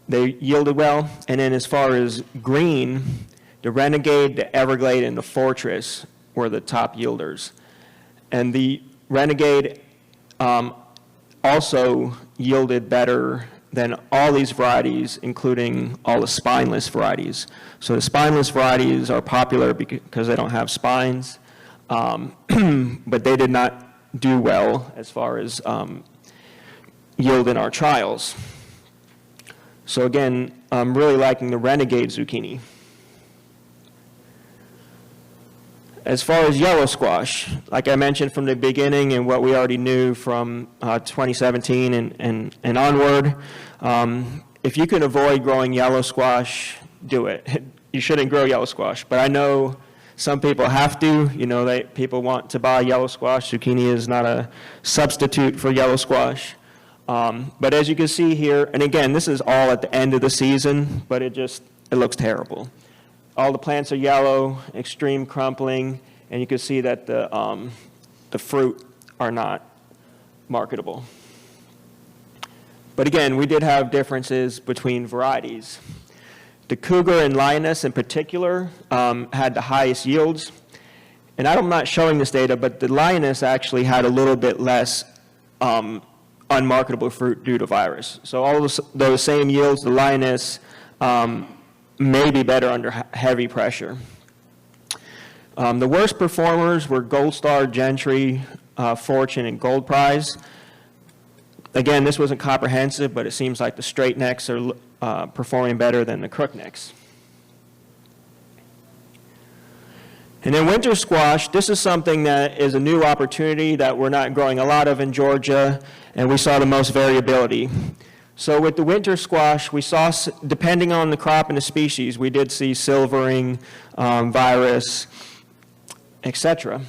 They yielded well. And then as far as green, the Renegade, the Everglade, and the Fortress were the top yielders. And the Renegade also yielded better than all these varieties, including all the spineless varieties. So the spineless varieties are popular because they don't have spines, but they did not do well as far as yield in our trials. So again, I'm really liking the Renegade zucchini. As far as yellow squash, like I mentioned from the beginning and what we already knew from 2017 and onward, if you can avoid growing yellow squash, do it. You shouldn't grow yellow squash, but I know some people have to. You know, people want to buy yellow squash. Zucchini is not a substitute for yellow squash. But as you can see here, and again, this is all at the end of the season, but it looks terrible. All the plants are yellow, extreme crumpling, and you can see that the fruit are not marketable. But again, we did have differences between varieties. The Cougar and Lioness in particular had the highest yields. And I'm not showing this data, but the Lioness actually had a little bit less unmarketable fruit due to virus. So all those same yields, the Lioness may be better under heavy pressure. The worst performers were Gold Star, Gentry, Fortune, and Gold Prize. Again, this wasn't comprehensive, but it seems like the straight necks are performing better than the crook necks. And then winter squash, this is something that is a new opportunity that we're not growing a lot of in Georgia, and we saw the most variability. So with the winter squash, we saw, depending on the crop and the species, we did see silvering, virus, etc.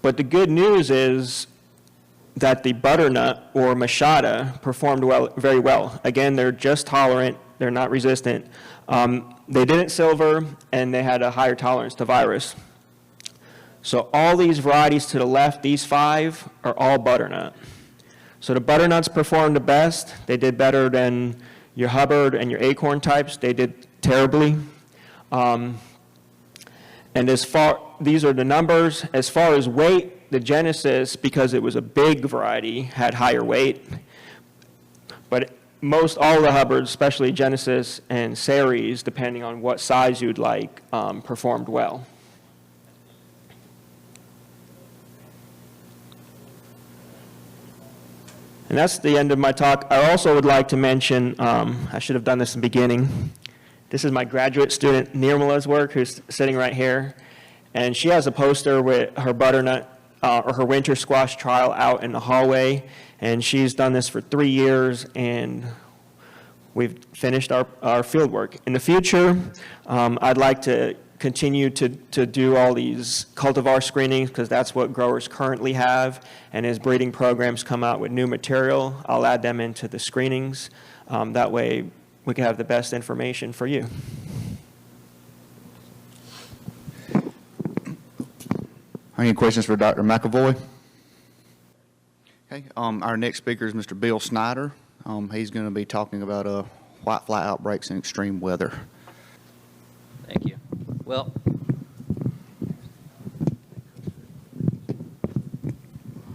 But the good news is that the butternut or machada performed very well. Again, they're just tolerant, they're not resistant. They didn't silver, and they had a higher tolerance to virus. So all these varieties to the left, these 5, are all butternut. So the butternuts performed the best. They did better than Your Hubbard and your Acorn types, they did terribly. And these are the numbers. As far as weight, the Genesis, because it was a big variety, had higher weight. But most all the Hubbards, especially Genesis and Ceres, depending on what size you'd like, performed well. And that's the end of my talk. I also would like to mention, I should have done this in the beginning. This is my graduate student, Nirmala's work, who's sitting right here. And she has a poster with her butternut or her winter squash trial out in the hallway. And she's done this for 3 years, and we've finished our field work. In the future, I'd like to continue to do all these cultivar screenings, because that's what growers currently have. And as breeding programs come out with new material, I'll add them into the screenings. That way, we can have the best information for you. Any questions for Dr. McAvoy? Okay, our next speaker is Mr. Bill Snyder. He's going to be talking about whitefly outbreaks in extreme weather. Thank you. Well,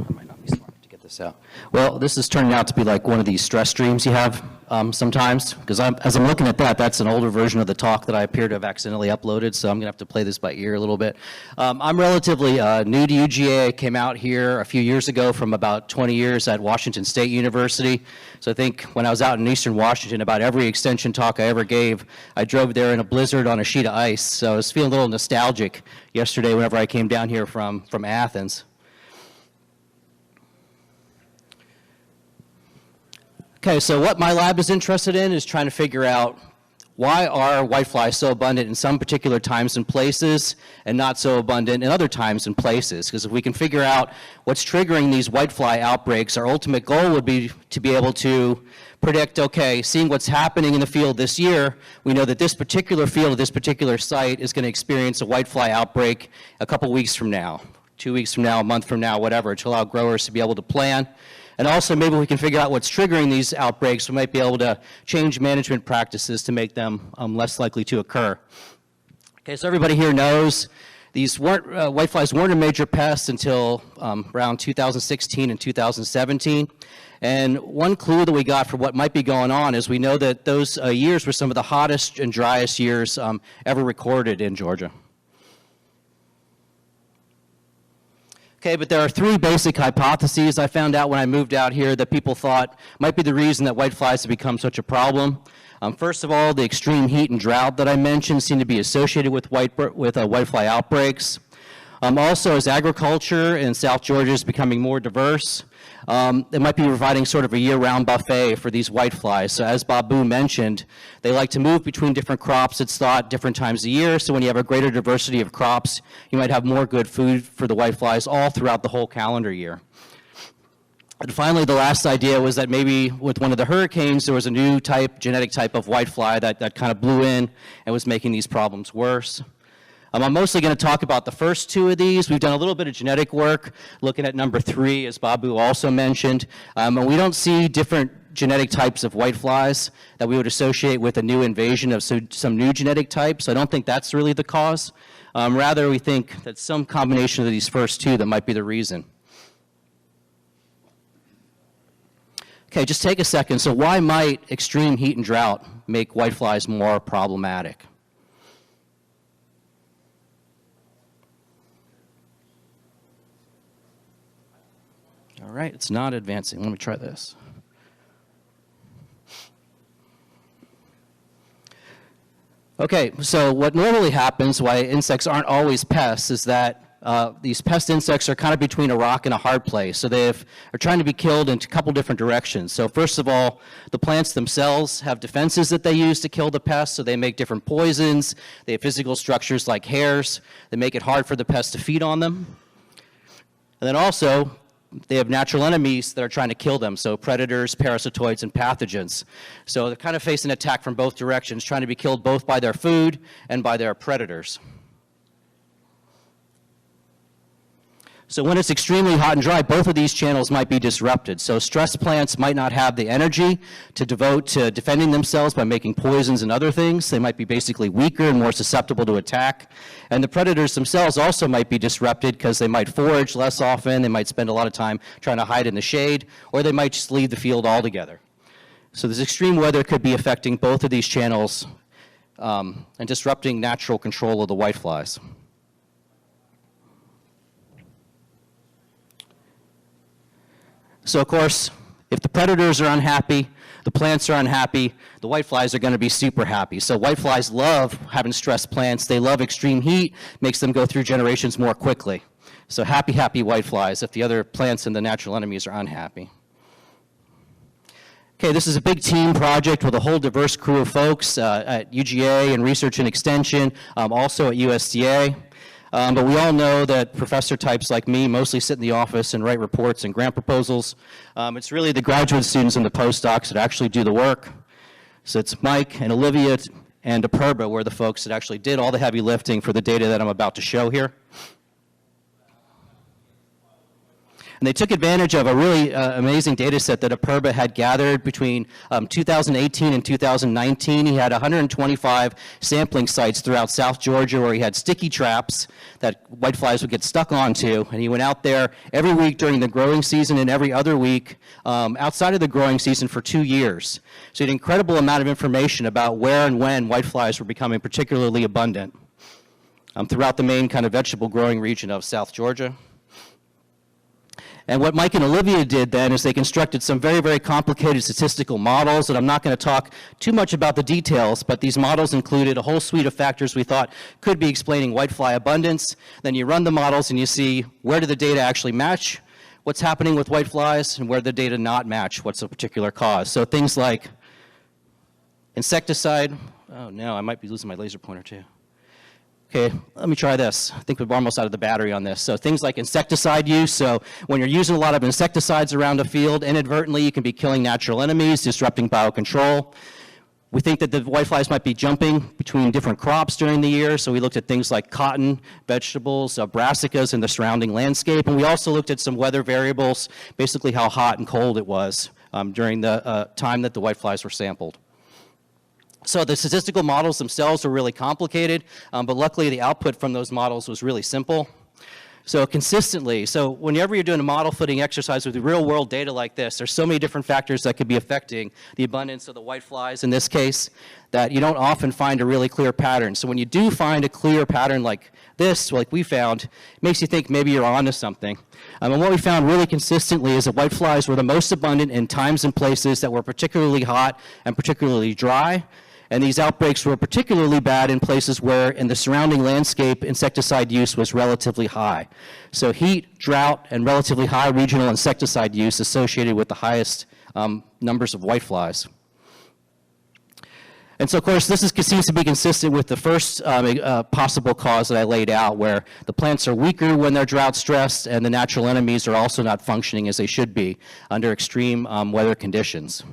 I might not be smart to get this out. Well, this is turning out to be like one of these stress streams you have sometimes, because as I'm looking at that, that's an older version of the talk that I appear to have accidentally uploaded, so I'm going to have to play this by ear a little bit. I'm relatively new to UGA. I came out here a few years ago from about 20 years at Washington State University. So I think when I was out in Eastern Washington, about every extension talk I ever gave, I drove there in a blizzard on a sheet of ice. So I was feeling a little nostalgic yesterday whenever I came down here from Athens. Okay, so what my lab is interested in is trying to figure out why are whiteflies so abundant in some particular times and places and not so abundant in other times and places. Because if we can figure out what's triggering these whitefly outbreaks, our ultimate goal would be to be able to predict, okay, seeing what's happening in the field this year, we know that this particular field, this particular site is going to experience a whitefly outbreak a couple weeks from now, 2 weeks from now, a month from now, whatever, to allow growers to be able to plan. And also, maybe we can figure out what's triggering these outbreaks. We might be able to change management practices to make them less likely to occur. Okay, so everybody here knows these whiteflies weren't a major pest until around 2016 and 2017. And one clue that we got for what might be going on is we know that those years were some of the hottest and driest years ever recorded in Georgia. Okay, but there are 3 basic hypotheses I found out when I moved out here that people thought might be the reason that whiteflies have become such a problem. First of all, the extreme heat and drought that I mentioned seem to be associated with whitefly outbreaks. Also, as agriculture in South Georgia is becoming more diverse, it might be providing sort of a year-round buffet for these whiteflies. So as Babu mentioned, they like to move between different crops, it's thought, different times a year. So when you have a greater diversity of crops, you might have more good food for the whiteflies all throughout the whole calendar year. And finally, the last idea was that maybe with one of the hurricanes, there was a new genetic type of whitefly that kind of blew in and was making these problems worse. I'm mostly going to talk about the first 2 of these. We've done a little bit of genetic work looking at number 3, as Babu also mentioned. And we don't see different genetic types of whiteflies that we would associate with a new invasion of some new genetic types. So I don't think that's really the cause. Rather, we think that some combination of these first 2 that might be the reason. Okay, just take a second. So why might extreme heat and drought make whiteflies more problematic? All right, it's not advancing. Let me try this. Okay, so what normally happens, why insects aren't always pests, is that these pest insects are kind of between a rock and a hard place. So are trying to be killed in a couple different directions. So first of all, the plants themselves have defenses that they use to kill the pests. So they make different poisons. They have physical structures like hairs that make it hard for the pests to feed on them. And then also, they have natural enemies that are trying to kill them, so predators, parasitoids, and pathogens. So they're kind of facing attack from both directions, trying to be killed both by their food and by their predators. So when it's extremely hot and dry, both of these channels might be disrupted. So stressed plants might not have the energy to devote to defending themselves by making poisons and other things. They might be basically weaker and more susceptible to attack. And the predators themselves also might be disrupted because they might forage less often, they might spend a lot of time trying to hide in the shade, or they might just leave the field altogether. So this extreme weather could be affecting both of these channels and disrupting natural control of the whiteflies. So of course, if the predators are unhappy, the plants are unhappy, the whiteflies are going to be super happy. So whiteflies love having stressed plants. They love extreme heat, makes them go through generations more quickly. So happy, happy whiteflies if the other plants and the natural enemies are unhappy. Okay, this is a big team project with a whole diverse crew of folks at UGA and Research and Extension, also at USDA. But we all know that professor types like me mostly sit in the office and write reports and grant proposals. It's really the graduate students and the postdocs that actually do the work. So it's Mike and Olivia and Apurba were the folks that actually did all the heavy lifting for the data that I'm about to show here. And they took advantage of a really amazing data set that Apurba had gathered between 2018 and 2019. He had 125 sampling sites throughout South Georgia where he had sticky traps that whiteflies would get stuck onto. And he went out there every week during the growing season and every other week outside of the growing season for 2 years. So he had an incredible amount of information about where and when whiteflies were becoming particularly abundant throughout the main kind of vegetable growing region of South Georgia. And what Mike and Olivia did then is they constructed some very, very complicated statistical models, and I'm not going to talk too much about the details, but these models included a whole suite of factors we thought could be explaining whitefly abundance. Then you run the models and you see where do the data actually match what's happening with whiteflies and where the data not match what's a particular cause. So things like insecticide. Oh no, I might be losing my laser pointer too. Okay, let me try this. I think we're almost out of the battery on this. So things like insecticide use. So when you're using a lot of insecticides around a field, inadvertently you can be killing natural enemies, disrupting biocontrol. We think that the whiteflies might be jumping between different crops during the year. So we looked at things like cotton, vegetables, brassicas in the surrounding landscape. And we also looked at some weather variables, basically how hot and cold it was during the time that the whiteflies were sampled. So the statistical models themselves were really complicated, but luckily the output from those models was really simple. So consistently, so whenever you're doing a model fitting exercise with real world data like this, there's so many different factors that could be affecting the abundance of the whiteflies in this case that you don't often find a really clear pattern. So when you do find a clear pattern like this, like we found, it makes you think maybe you're onto something. And what we found really consistently is that whiteflies were the most abundant in times and places that were particularly hot and particularly dry. And these outbreaks were particularly bad in places where in the surrounding landscape insecticide use was relatively high. So heat, drought, and relatively high regional insecticide use associated with the highest numbers of whiteflies. And so, of course, this seems to be consistent with the first possible cause that I laid out, where the plants are weaker when they're drought stressed, and the natural enemies are also not functioning as they should be under extreme weather conditions.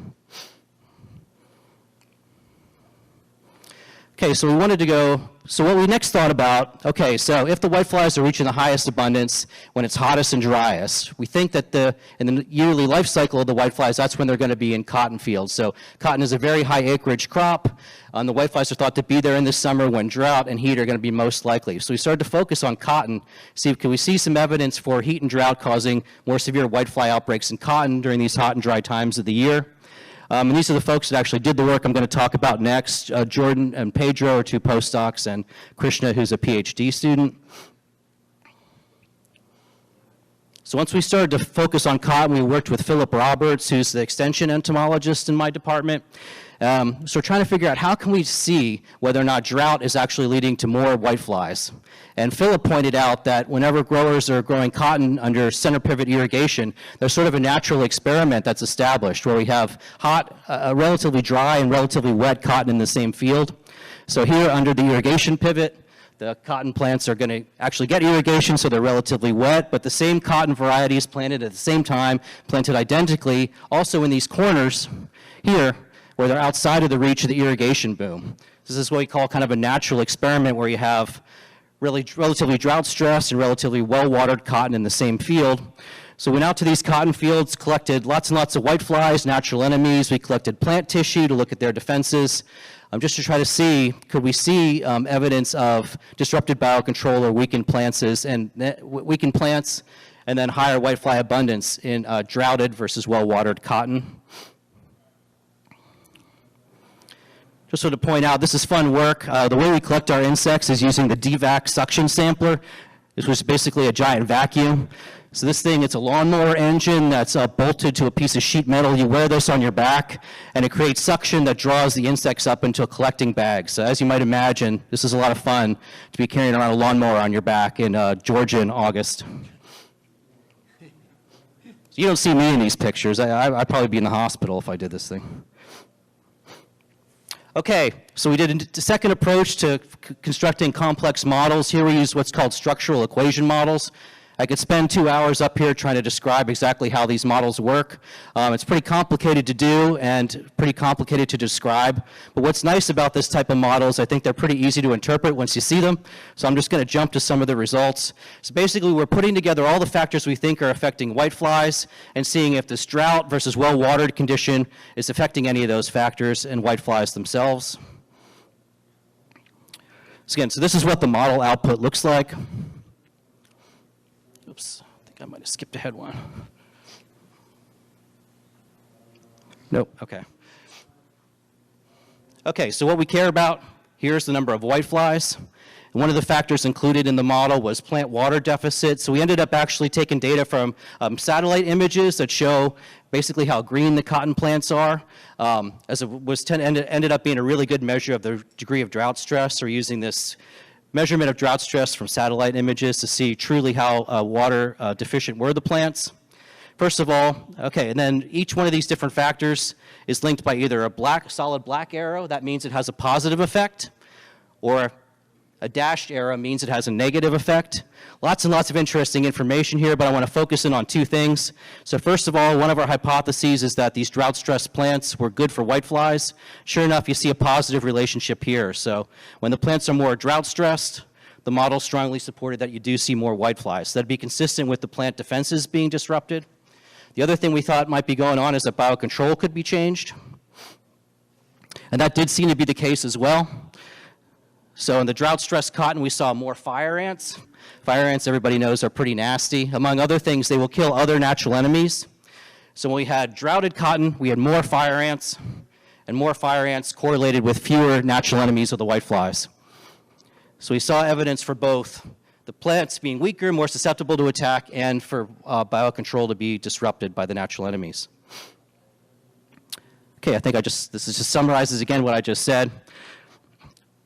Okay, so we wanted to go, so what we next thought about, okay, so if the whiteflies are reaching the highest abundance when it's hottest and driest, we think that in the yearly life cycle of the whiteflies, that's when they're going to be in cotton fields. So cotton is a very high acreage crop, and the whiteflies are thought to be there in the summer when drought and heat are going to be most likely. So we started to focus on cotton, can we see some evidence for heat and drought causing more severe whitefly outbreaks in cotton during these hot and dry times of the year. And these are the folks that actually did the work I'm going to talk about next. Jordan and Pedro are 2 postdocs, and Krishna, who's a PhD student. So once we started to focus on cotton, we worked with Philip Roberts, who's the extension entomologist in my department. So we're trying to figure out how can we see whether or not drought is actually leading to more whiteflies. And Philip pointed out that whenever growers are growing cotton under center pivot irrigation, there's sort of a natural experiment that's established where we have hot, relatively dry and relatively wet cotton in the same field. So here under the irrigation pivot, the cotton plants are going to actually get irrigation, so they're relatively wet, but the same cotton varieties planted at the same time, planted identically, also in these corners here, where they're outside of the reach of the irrigation boom. This is what we call kind of a natural experiment where you have relatively drought-stressed and relatively well-watered cotton in the same field. So we went out to these cotton fields, collected lots and lots of whiteflies, natural enemies. We collected plant tissue to look at their defenses, just to try to see, could we see evidence of disrupted biocontrol or weakened plants and then higher whitefly abundance in droughted versus well-watered cotton. Just so to point out, this is fun work. The way we collect our insects is using the DVAC suction sampler. This was basically a giant vacuum. So this thing, it's a lawnmower engine that's bolted to a piece of sheet metal. You wear this on your back, and it creates suction that draws the insects up into a collecting bag. So as you might imagine, this is a lot of fun to be carrying around a lawnmower on your back in Georgia in August. So you don't see me in these pictures. I'd probably be in the hospital if I did this thing. Okay, so we did a second approach to constructing complex models. Here we use what's called structural equation models. I could spend 2 hours up here trying to describe exactly how these models work. It's pretty complicated to do and pretty complicated to describe. But what's nice about this type of models, I think they're pretty easy to interpret once you see them. So I'm just going to jump to some of the results. So basically, we're putting together all the factors we think are affecting whiteflies and seeing if this drought versus well-watered condition is affecting any of those factors in whiteflies themselves. So again, so this is what the model output looks like. Oops, I think I might have skipped ahead one. Nope, okay. Okay, so what we care about, here's the number of whiteflies. And one of the factors included in the model was plant water deficit. So we ended up actually taking data from satellite images that show basically how green the cotton plants are, as it was ended up being a really good measure of the degree of drought stress. We're using this measurement of drought stress from satellite images to see truly how water deficient were the plants. First of all, okay, and then each one of these different factors is linked by either a solid black arrow, that means it has a positive effect, or a dashed arrow means it has a negative effect. Lots and lots of interesting information here, but I want to focus in on two things. So first of all, one of our hypotheses is that these drought-stressed plants were good for whiteflies. Sure enough, you see a positive relationship here. So when the plants are more drought-stressed, the model strongly supported that you do see more whiteflies. That'd be consistent with the plant defenses being disrupted. The other thing we thought might be going on is that biocontrol could be changed. And that did seem to be the case as well. So in the drought-stressed cotton, we saw more fire ants. Fire ants, everybody knows, are pretty nasty. Among other things, they will kill other natural enemies. So when we had droughted cotton, we had more fire ants, and more fire ants correlated with fewer natural enemies of the whiteflies. So we saw evidence for both the plants being weaker, more susceptible to attack, and for biocontrol to be disrupted by the natural enemies. Okay, I think this just summarizes again what I just said.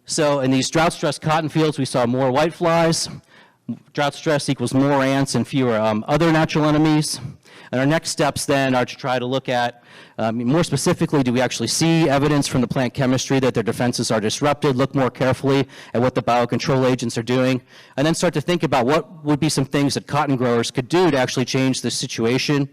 So in these drought-stressed cotton fields, we saw more whiteflies. Drought stress equals more ants and fewer other natural enemies. And our next steps then are to try to look at, more specifically, do we actually see evidence from the plant chemistry that their defenses are disrupted, look more carefully at what the biocontrol agents are doing, and then start to think about what would be some things that cotton growers could do to actually change the situation.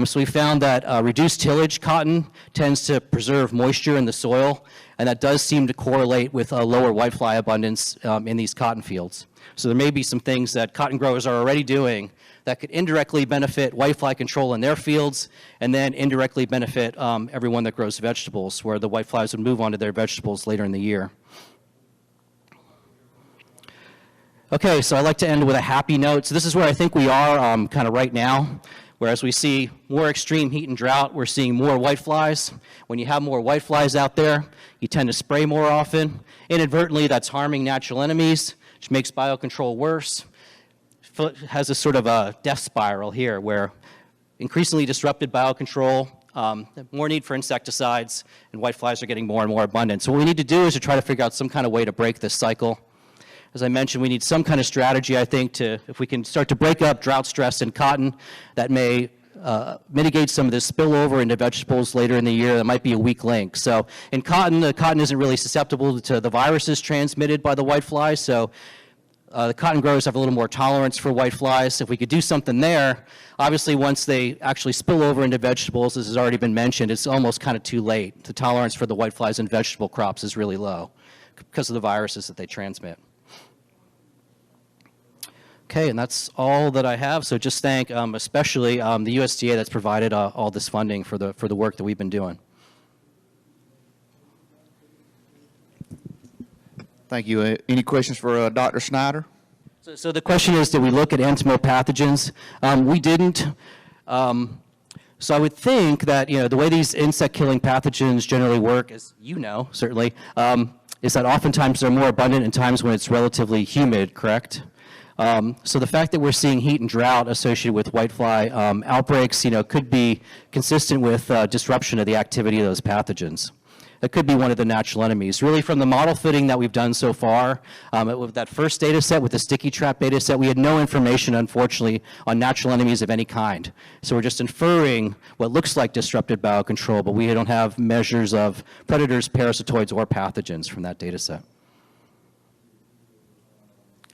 So we found that reduced tillage cotton tends to preserve moisture in the soil, and that does seem to correlate with a lower whitefly abundance in these cotton fields. So there may be some things that cotton growers are already doing that could indirectly benefit whitefly control in their fields, and then indirectly benefit everyone that grows vegetables, where the whiteflies would move on to their vegetables later in the year. Okay, so I'd like to end with a happy note. So this is where I think we are kind of right now. Whereas we see more extreme heat and drought, we're seeing more whiteflies. When you have more whiteflies out there, you tend to spray more often. Inadvertently, that's harming natural enemies, which makes biocontrol worse. It has a sort of a death spiral here, where increasingly disrupted biocontrol, more need for insecticides, and whiteflies are getting more and more abundant. So what we need to do is to try to figure out some kind of way to break this cycle. As I mentioned, we need some kind of strategy, I think, if we can start to break up drought stress in cotton, that may mitigate some of this spillover into vegetables later in the year. That might be a weak link. So in cotton, the cotton isn't really susceptible to the viruses transmitted by the whiteflies, so the cotton growers have a little more tolerance for whiteflies. If we could do something there, obviously once they actually spill over into vegetables, as has already been mentioned, it's almost kind of too late. The tolerance for the whiteflies in vegetable crops is really low because of the viruses that they transmit. Okay, and that's all that I have. So just thank especially the USDA that's provided all this funding for the work that we've been doing. Thank you. Any questions for Dr. Snyder? So the question is, did we look at entomopathogens? We didn't. So I would think that, the way these insect-killing pathogens generally work, as you know, certainly, is that oftentimes they're more abundant in times when it's relatively humid, correct? So the fact that we're seeing heat and drought associated with whitefly outbreaks, could be consistent with disruption of the activity of those pathogens. That could be one of the natural enemies. Really, from the model fitting that we've done so far, with that first data set, with the sticky trap data set, we had no information, unfortunately, on natural enemies of any kind. So we're just inferring what looks like disrupted biocontrol, but we don't have measures of predators, parasitoids, or pathogens from that data set.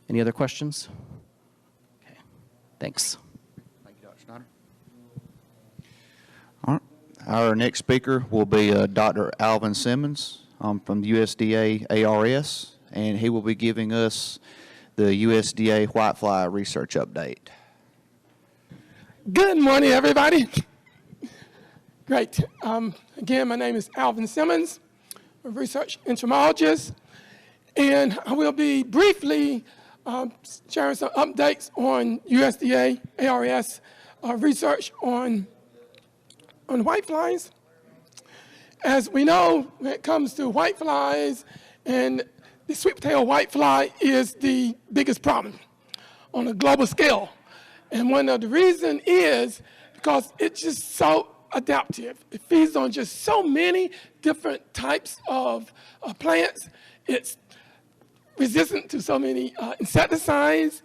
Any other questions? Okay, thanks. Thank you, Dr. Snyder. All right. Our next speaker will be Dr. Alvin Simmons from USDA-ARS, and he will be giving us the USDA whitefly research update. Good morning, everybody. Great. Again, my name is Alvin Simmons, a research entomologist, and I will be briefly sharing some updates on USDA-ARS research on whiteflies. As we know, when it comes to whiteflies, and the sweet-tailed whitefly is the biggest problem on a global scale. And one of the reasons is because it's just so adaptive. It feeds on just so many different types of plants. It's resistant to so many insecticides.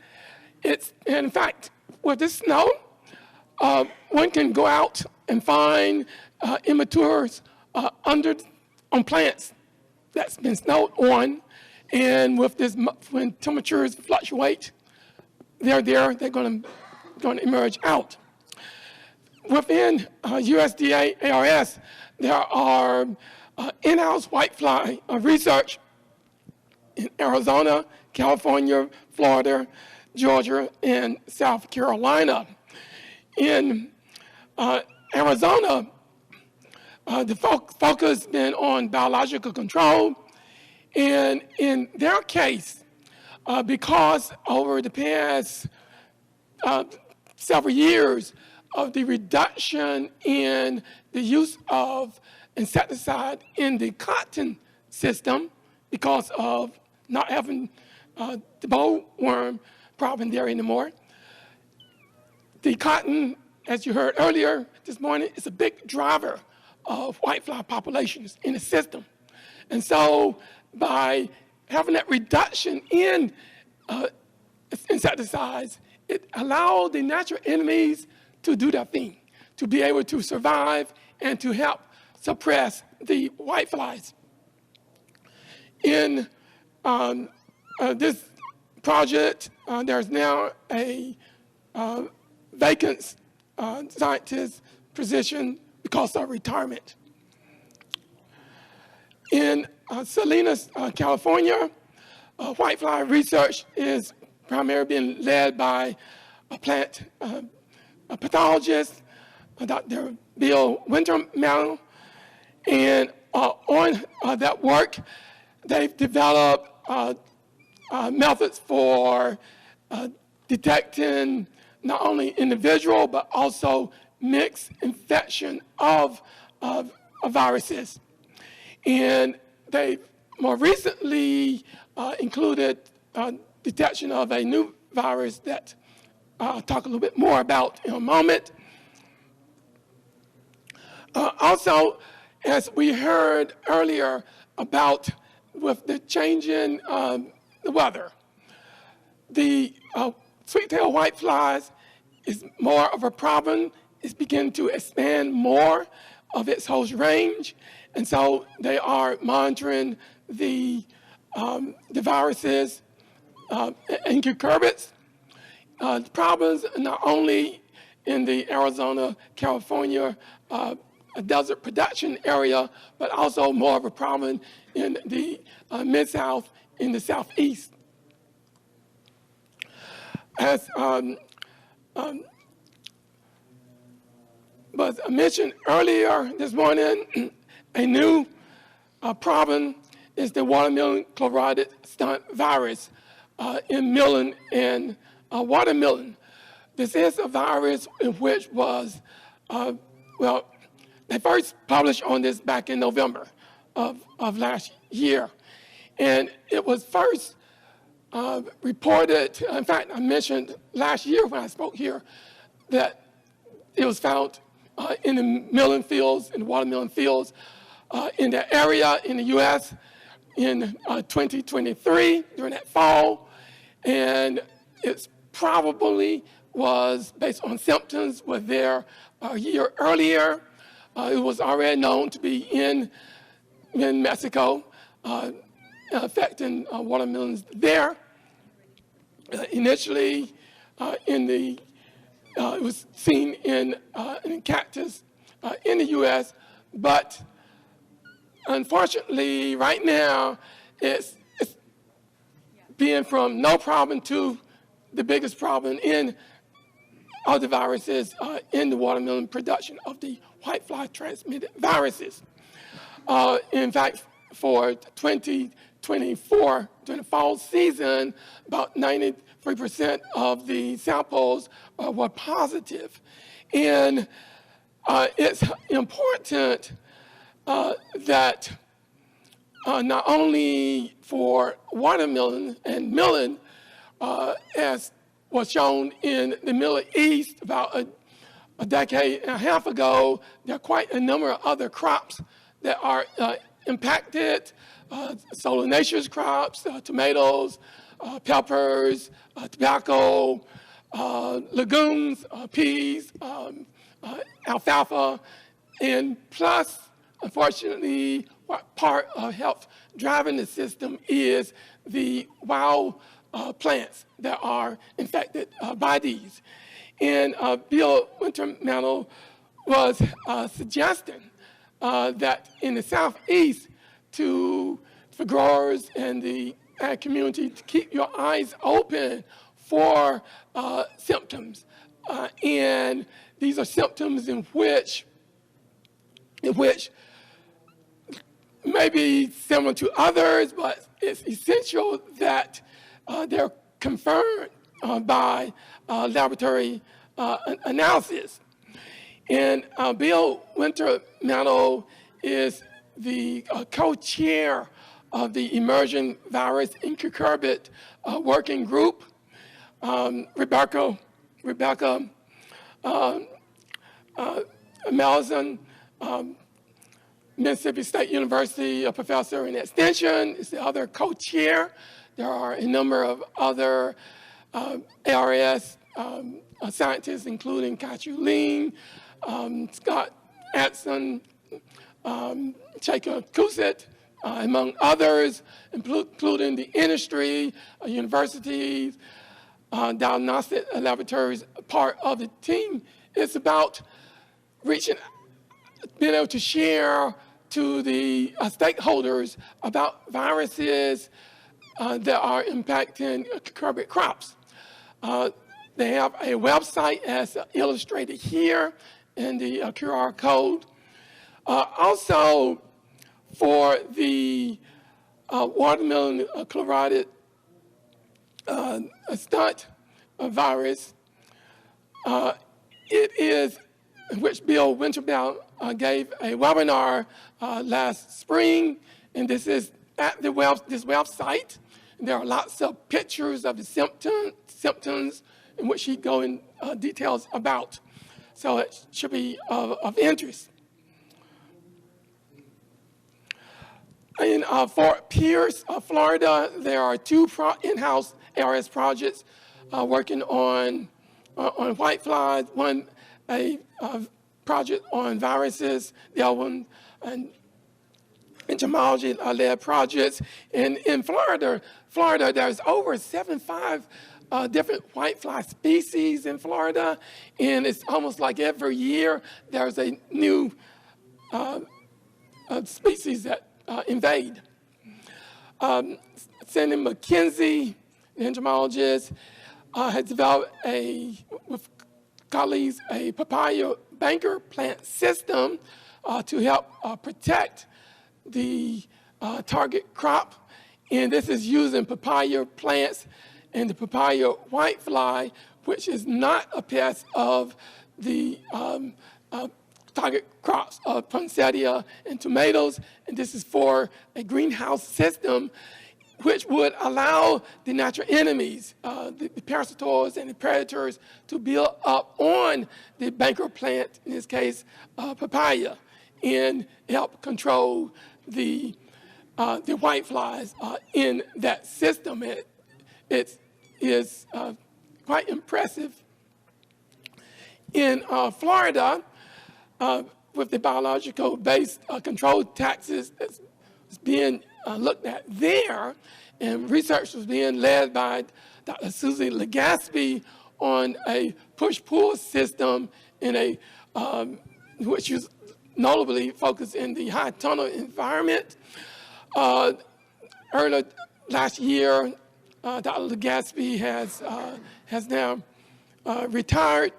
And in fact, with the snow, one can go out and find immatures on plants that's been snowed on, and with this, when temperatures fluctuate, they're going to emerge out. Within USDA-ARS, there are in-house whitefly research in Arizona, California, Florida, Georgia, and South Carolina. In Arizona, the focus has been on biological control, and in their case, because over the past several years of the reduction in the use of insecticide in the cotton system, because of not having the bollworm problem there anymore, the cotton, as you heard earlier this morning, is a big driver of whitefly populations in the system. And so by having that reduction in insecticides, it allowed the natural enemies to do their thing, to be able to survive and to help suppress the whiteflies. In this project, there's now a vacant scientist position because of retirement. In Salinas, California, whitefly research is primarily being led by a plant pathologist, Dr. Bill Wintermeadow, and on that work, they've developed methods for detecting not only individual but also mixed infection of viruses. And they more recently included detection of a new virus that I'll talk a little bit more about in a moment. Also, as we heard earlier about with the changing the weather, the sweet-tailed whiteflies is more of a problem. It's beginning to expand more of its host range, and so they are monitoring the viruses and cucurbits. The problems not only in the Arizona, California desert production area, but also more of a problem in the Mid-South, in the Southeast. as was mentioned earlier this morning, a new problem is the watermelon chloride stunt virus in melon and watermelon. This is a virus in which was, well, they first published on this back in November of last year. And it was first reported, in fact, I mentioned last year when I spoke here that it was found in the melon fields, in the watermelon fields, in the area in the U.S. in 2023 during that fall. And it's probably was based on symptoms were there a year earlier. It was already known to be in Mexico, affecting watermelons there. Initially, it was seen in cactus in the U.S., but unfortunately, right now, it's being from no problem to the biggest problem in other viruses in the watermelon production of the whitefly-transmitted viruses. In fact, for 2024, during the fall season, about 93% of the samples were positive. And it's important that not only for watermelon and melon, as was shown in the Middle East about a decade and a half ago, there are quite a number of other crops that are impacted, solanaceous crops, tomatoes, peppers, tobacco, legumes, peas, alfalfa, and plus, unfortunately, what part of health driving the system is the wild plants that are infected by these. And Bill Wintermantel was suggesting that in the Southeast for growers and the ag community to keep your eyes open for symptoms. And these are symptoms in which may be similar to others, but it's essential that they're confirmed by laboratory analysis. And Bill Wintermantel is the co-chair of the emerging virus in Cucurbit working group. Rebecca Melson, Mississippi State University, a professor in extension, is the other co-chair. There are a number of other ARS scientists, including Kachu Lean, Scott Atson, Chaka Kusit, among others, including the industry, universities, diagnostic laboratories. Part of the team is about being able to share to the stakeholders about viruses that are impacting cucurbit crops. They have a website as illustrated here in the QR code. Also, for the watermelon chloride stunt virus, it is, which Bill Wintermantel gave a webinar last spring, and this is at this website. There are lots of pictures of the symptoms in which he go in details about. So it should be of interest. In Fort Pierce, Florida, there are two in-house ARS projects working on whiteflies. One, a project on viruses, the other one, an entomology-led projects. And in Florida, there's over 75 different whitefly species in Florida, and it's almost like every year there's a new species that invade. Cindy McKenzie, the entomologist, has developed with colleagues, a papaya banker plant system to help protect the target crop. And this is using papaya plants and the papaya whitefly, which is not a pest of the target crops of poinsettia and tomatoes. And this is for a greenhouse system which would allow the natural enemies, the parasitoids and the predators, to build up on the banker plant, in this case, papaya, and help control the whiteflies in that system. It is quite impressive. In Florida, with the biological-based control taxes that's being looked at there, and research was being led by Dr. Susie Legaspi on a push-pull system in which is notably focused in the high tunnel environment. Earlier last year, Dr. Legaspi has now retired,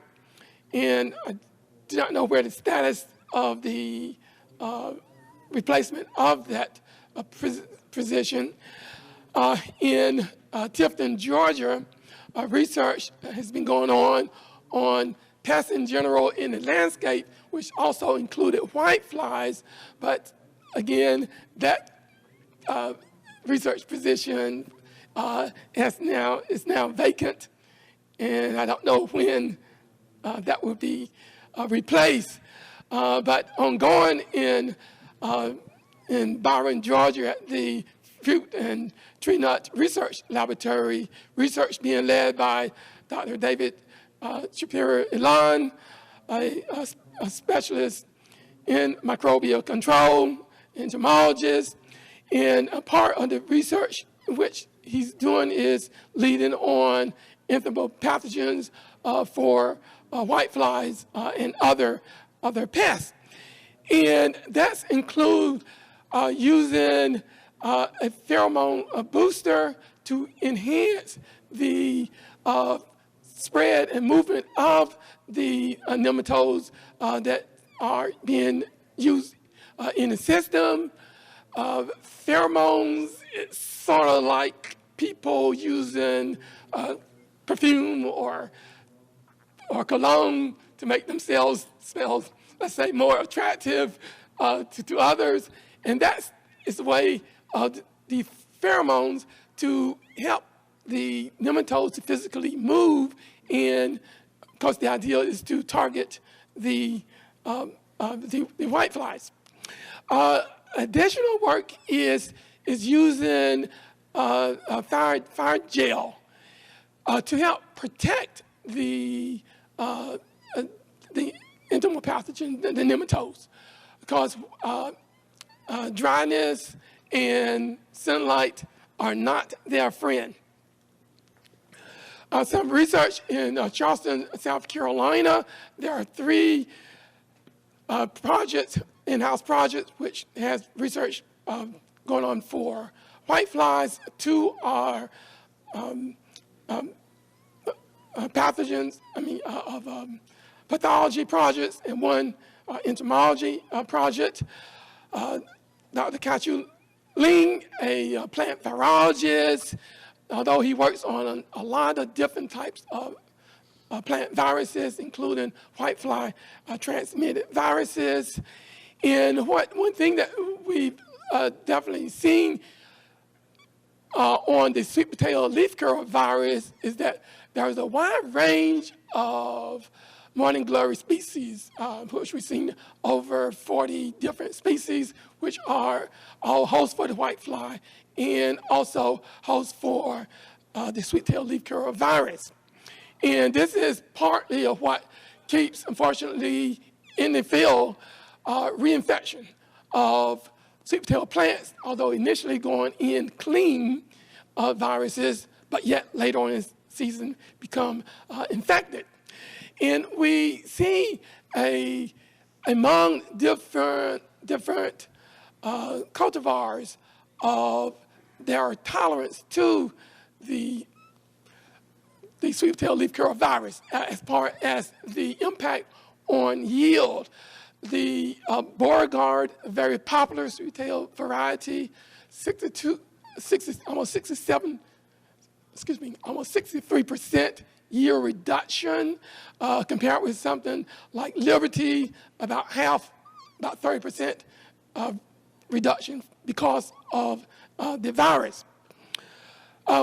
and I do not know where the status of the replacement of that position. In Tifton, Georgia, research has been going on pests in general in the landscape, which also included whiteflies. But again, that research position is now vacant, and I don't know when that will be replaced. But ongoing in Byron, Georgia, at the Fruit and Tree Nut Research Laboratory, research being led by Dr. David Shapiro-Elan, a specialist in microbial control, entomologist, and a part of the research which he's doing is leading on entomopathogens for whiteflies and other pests. And that's include using a pheromone booster to enhance the spread and movement of the nematodes that are being used in the system. Pheromones, it's sort of like people using perfume or cologne to make themselves smell, let's say, more attractive to others. And that is the way the pheromones to help the nematodes to physically move. And of course, the idea is to target the whiteflies. Additional work is using fire gel to help protect the entomopathogen, the nematodes, because dryness and sunlight are not their friend. Some research in Charleston, South Carolina, there are 3 projects, in-house projects, which has research going on for whiteflies. 2 are pathogens, pathology projects, and 1 entomology project. Dr. Kachu Ling, a plant virologist, although he works on a lot of different types of plant viruses, including Whitefly-Transmitted viruses. And one thing that we've definitely seen on the sweet potato leaf curl virus is that there's a wide range of morning glory species, which we've seen over 40 different species, which are all hosts for the whitefly and also hosts for the sweet tail leaf curl virus. And this is partly of what keeps, unfortunately, in the field, reinfection of sweet potato plants, although initially going in clean viruses, but yet later on in the season become infected. And we see among different cultivars of their tolerance to the the sweet-tailed leaf curl virus as far as the impact on yield. The Beauregard, a very popular sweet-tailed variety, almost 63% yield reduction, compared with something like Liberty, about 30% reduction because of the virus.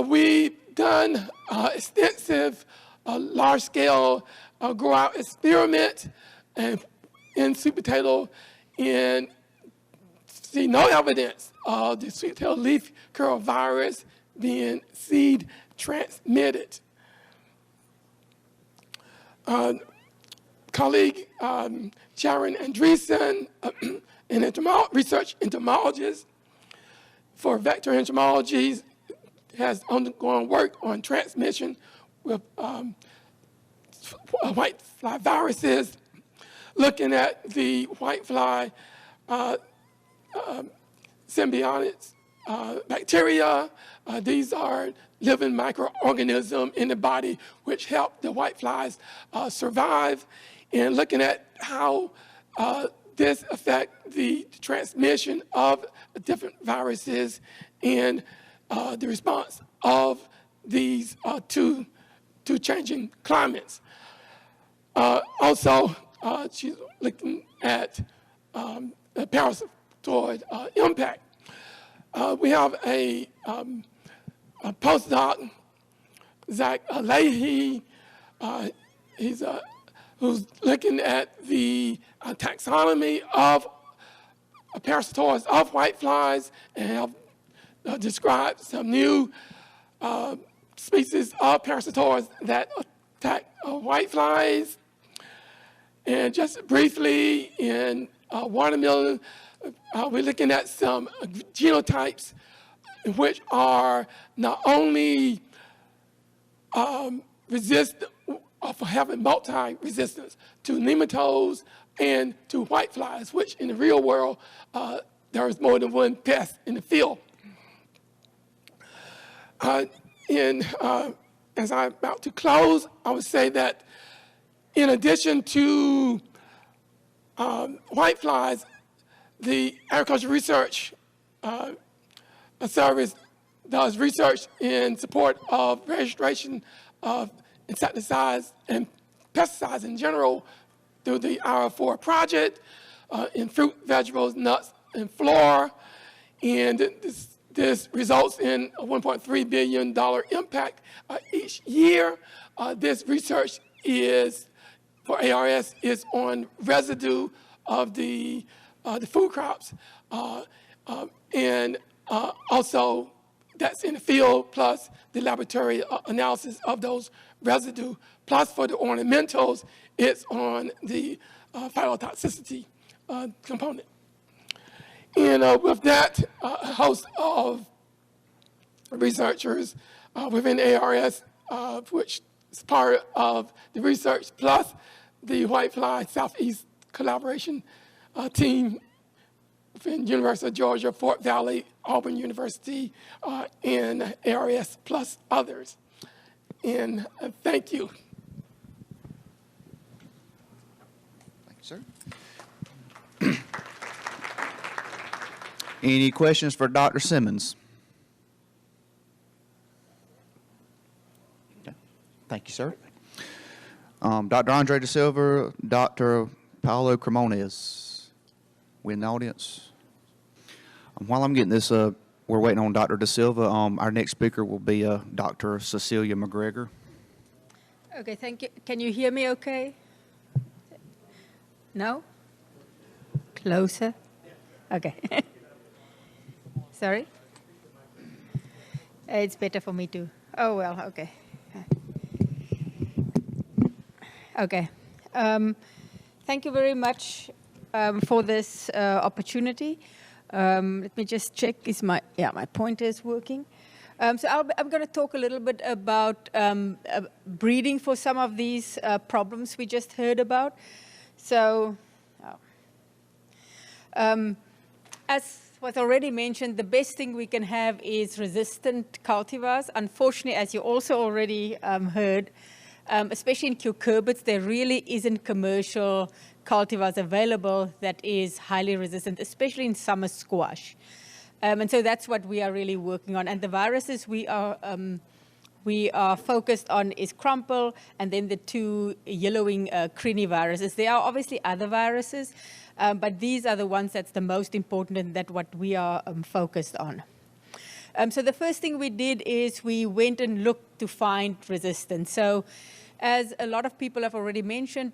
We've done extensive large-scale grow-out experiment and in sweet potato and see no evidence of the sweet-tailed leaf curl virus being seed transmitted. Colleague Sharon Andreessen, an research entomologist for vector entomology, has undergone work on transmission with whitefly viruses, looking at the whitefly Symbionts bacteria. These are living microorganisms in the body which help the whiteflies survive, and looking at how this affects the transmission of different viruses and the response of these two changing climates. Also, she's looking at the parasitoid impact. We have a postdoc, Zach Leahy, who's looking at the taxonomy of parasitoids of whiteflies and have described some new species of parasitoids that attack whiteflies. And just briefly, in watermelon, we're looking at some genotypes which are not only having multi-resistance to nematodes and to whiteflies, which in the real world, there is more than one pest in the field. As I'm about to close, I would say that in addition to whiteflies, the Agriculture Research Service does research in support of registration of insecticides and pesticides in general through the IR4 project in fruit, vegetables, nuts, and flora. And this results in a $1.3 billion impact each year. This research for ARS is on residue of the food crops, and also that's in the field, plus the laboratory analysis of those residue, plus for the ornamentals, it's on the phytotoxicity component. And with that, a host of researchers within ARS, which is part of the research, plus the Whitefly Southeast Collaboration team within University of Georgia, Fort Valley, Auburn University, and ARS, plus others. And thank you. Thank you, sir. Any questions for Dr. Simmons? Okay. Thank you, sir. Dr. Andre Da Silva, Dr. Paolo Cremonez. We in the audience? While I'm getting this, we're waiting on Dr. Da Silva. Our next speaker will be Dr. Cecilia McGregor. Okay, thank you. Can you hear me okay? No? Closer? Okay. Sorry? It's better for me too. Oh, well, okay. Okay. Thank you very much for this opportunity. Let me just check, my pointer is working. So I'm going to talk a little bit about breeding for some of these problems we just heard about. So, as was already mentioned, the best thing we can have is resistant cultivars. Unfortunately, as you also already heard, especially in cucurbits, there really isn't commercial cultivars available that is highly resistant, especially in summer squash. And so that's what we are really working on. And the viruses we are focused on is crumple and then the two yellowing crini viruses. There are obviously other viruses, but these are the ones that's the most important and that what we are focused on. So the first thing we did is we went and looked to find resistance. So as a lot of people have already mentioned,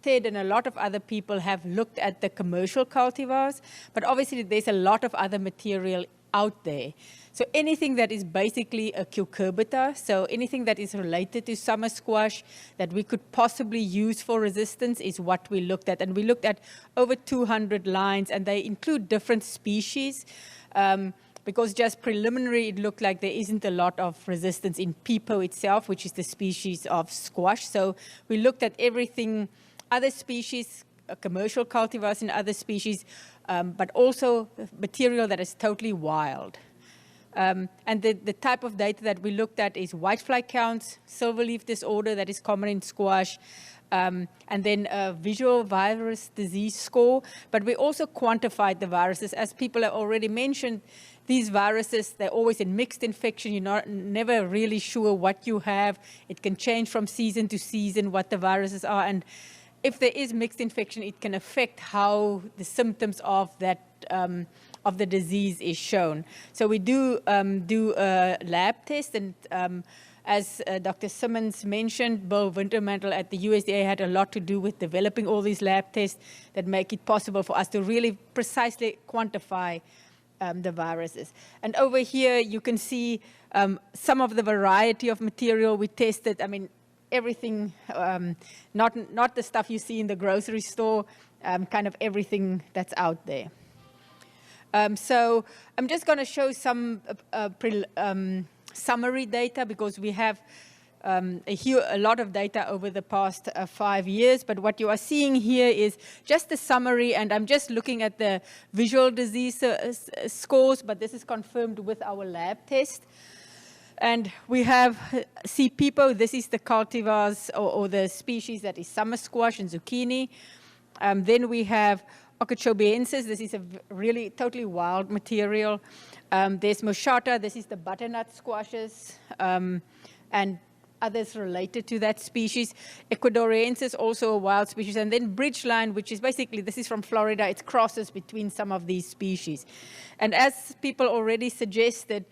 Ted and a lot of other people have looked at the commercial cultivars, but obviously there's a lot of other material out there. So anything that is basically a cucurbita, so anything that is related to summer squash that we could possibly use for resistance is what we looked at. And we looked at over 200 lines, and they include different species. Because just preliminary, it looked like there isn't a lot of resistance in pepo itself, which is the species of squash. So we looked at everything, other species, commercial cultivars in other species, but also material that is totally wild. And the type of data that we looked at is whitefly counts, silverleaf disorder that is common in squash, and then a visual virus disease score. But we also quantified the viruses. As people have already mentioned, these viruses, they're always in mixed infection. You're never really sure what you have. It can change from season to season what the viruses are. And if there is mixed infection, it can affect how the symptoms of that of the disease is shown. So we do a lab test, and as Dr. Simmons mentioned, Bill Wintermantel at the USDA had a lot to do with developing all these lab tests that make it possible for us to really precisely quantify the viruses. And over here, you can see some of the variety of material we tested. I mean, everything, not the stuff you see in the grocery store, kind of everything that's out there. So I'm just going to show some summary data because we have a lot of data over the past 5 years. But what you are seeing here is just a summary, and I'm just looking at the visual disease scores, but this is confirmed with our lab test. And we have pepo. This is the cultivars or the species that is summer squash and zucchini. Then we have Okeechobeensis. This is a really totally wild material. There's Moschata. This is the butternut squashes and others related to that species. Ecuadoriensis, also a wild species. And then Bridgeline, which is basically, this is from Florida. It crosses between some of these species. And as people already suggested,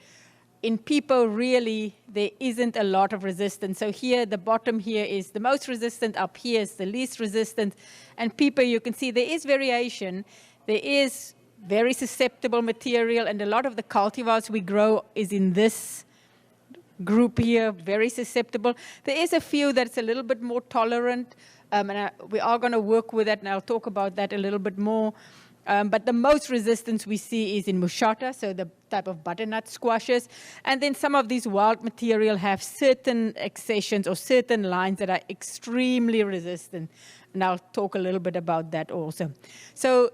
in pepo, really, there isn't a lot of resistance. So here, the bottom here is the most resistant. Up here is the least resistant. And pepo, you can see there is variation. There is very susceptible material, and a lot of the cultivars we grow is in this group here, very susceptible. There is a few that's a little bit more tolerant, and we are going to work with that, and I'll talk about that a little bit more. But the most resistance we see is in Moschata, so the type of butternut squashes. And then some of these wild material have certain accessions or certain lines that are extremely resistant. And I'll talk a little bit about that also. So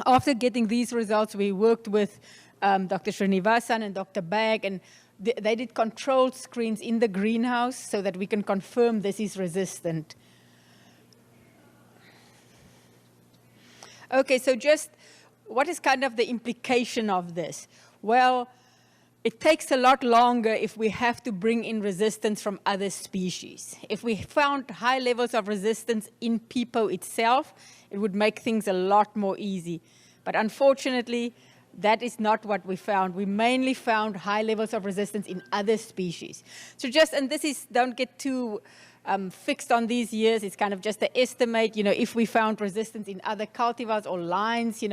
after getting these results, we worked with Dr. Srinivasan and Dr. Bag, and they did controlled screens in the greenhouse so that we can confirm this is resistant. Okay, so just what is kind of the implication of this? Well, it takes a lot longer if we have to bring in resistance from other species. If we found high levels of resistance in pepo itself, it would make things a lot more easy. But unfortunately, that is not what we found. We mainly found high levels of resistance in other species. So and this is, don't get too fixed on these years. It's kind of just an estimate, if we found resistance in other cultivars or lines,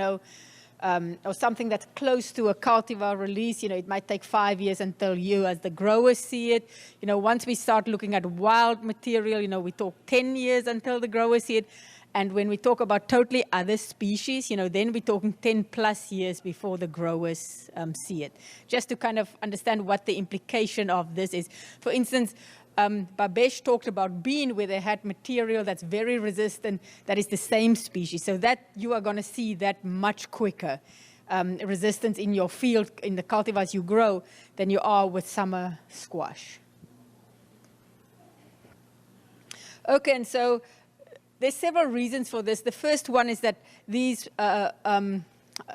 or something that's close to a cultivar release, it might take 5 years until you as the growers see it. Once we start looking at wild material, we talk 10 years until the growers see it. And when we talk about totally other species, then we're talking 10 plus years before the growers see it. Just to kind of understand what the implication of this is. For instance, Babesh talked about bean, where they had material that's very resistant, that is the same species. So that you are going to see that much quicker resistance in your field, in the cultivars you grow, than you are with summer squash. Okay, and so there's several reasons for this. The first one is that these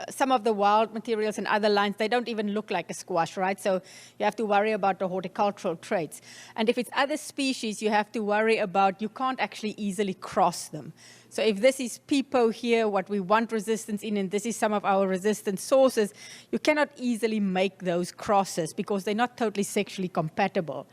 some of the wild materials and other lines, they don't even look like a squash, right? So you have to worry about the horticultural traits. And if it's other species, you have to worry about, you can't actually easily cross them. So if this is pepo here, what we want resistance in, and this is some of our resistance sources, you cannot easily make those crosses because they're not totally sexually compatible.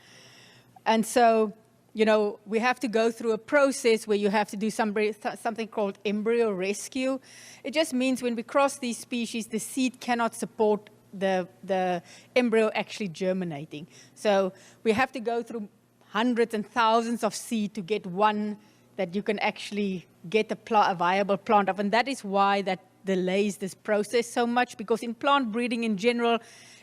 And so, you know, we have to go through a process where you have to do something called embryo rescue. It just means when we cross these species, the seed cannot support the embryo actually germinating. So we have to go through hundreds and thousands of seed to get one that you can actually get a viable plant of. And that is why that delays this process so much, because in plant breeding in general,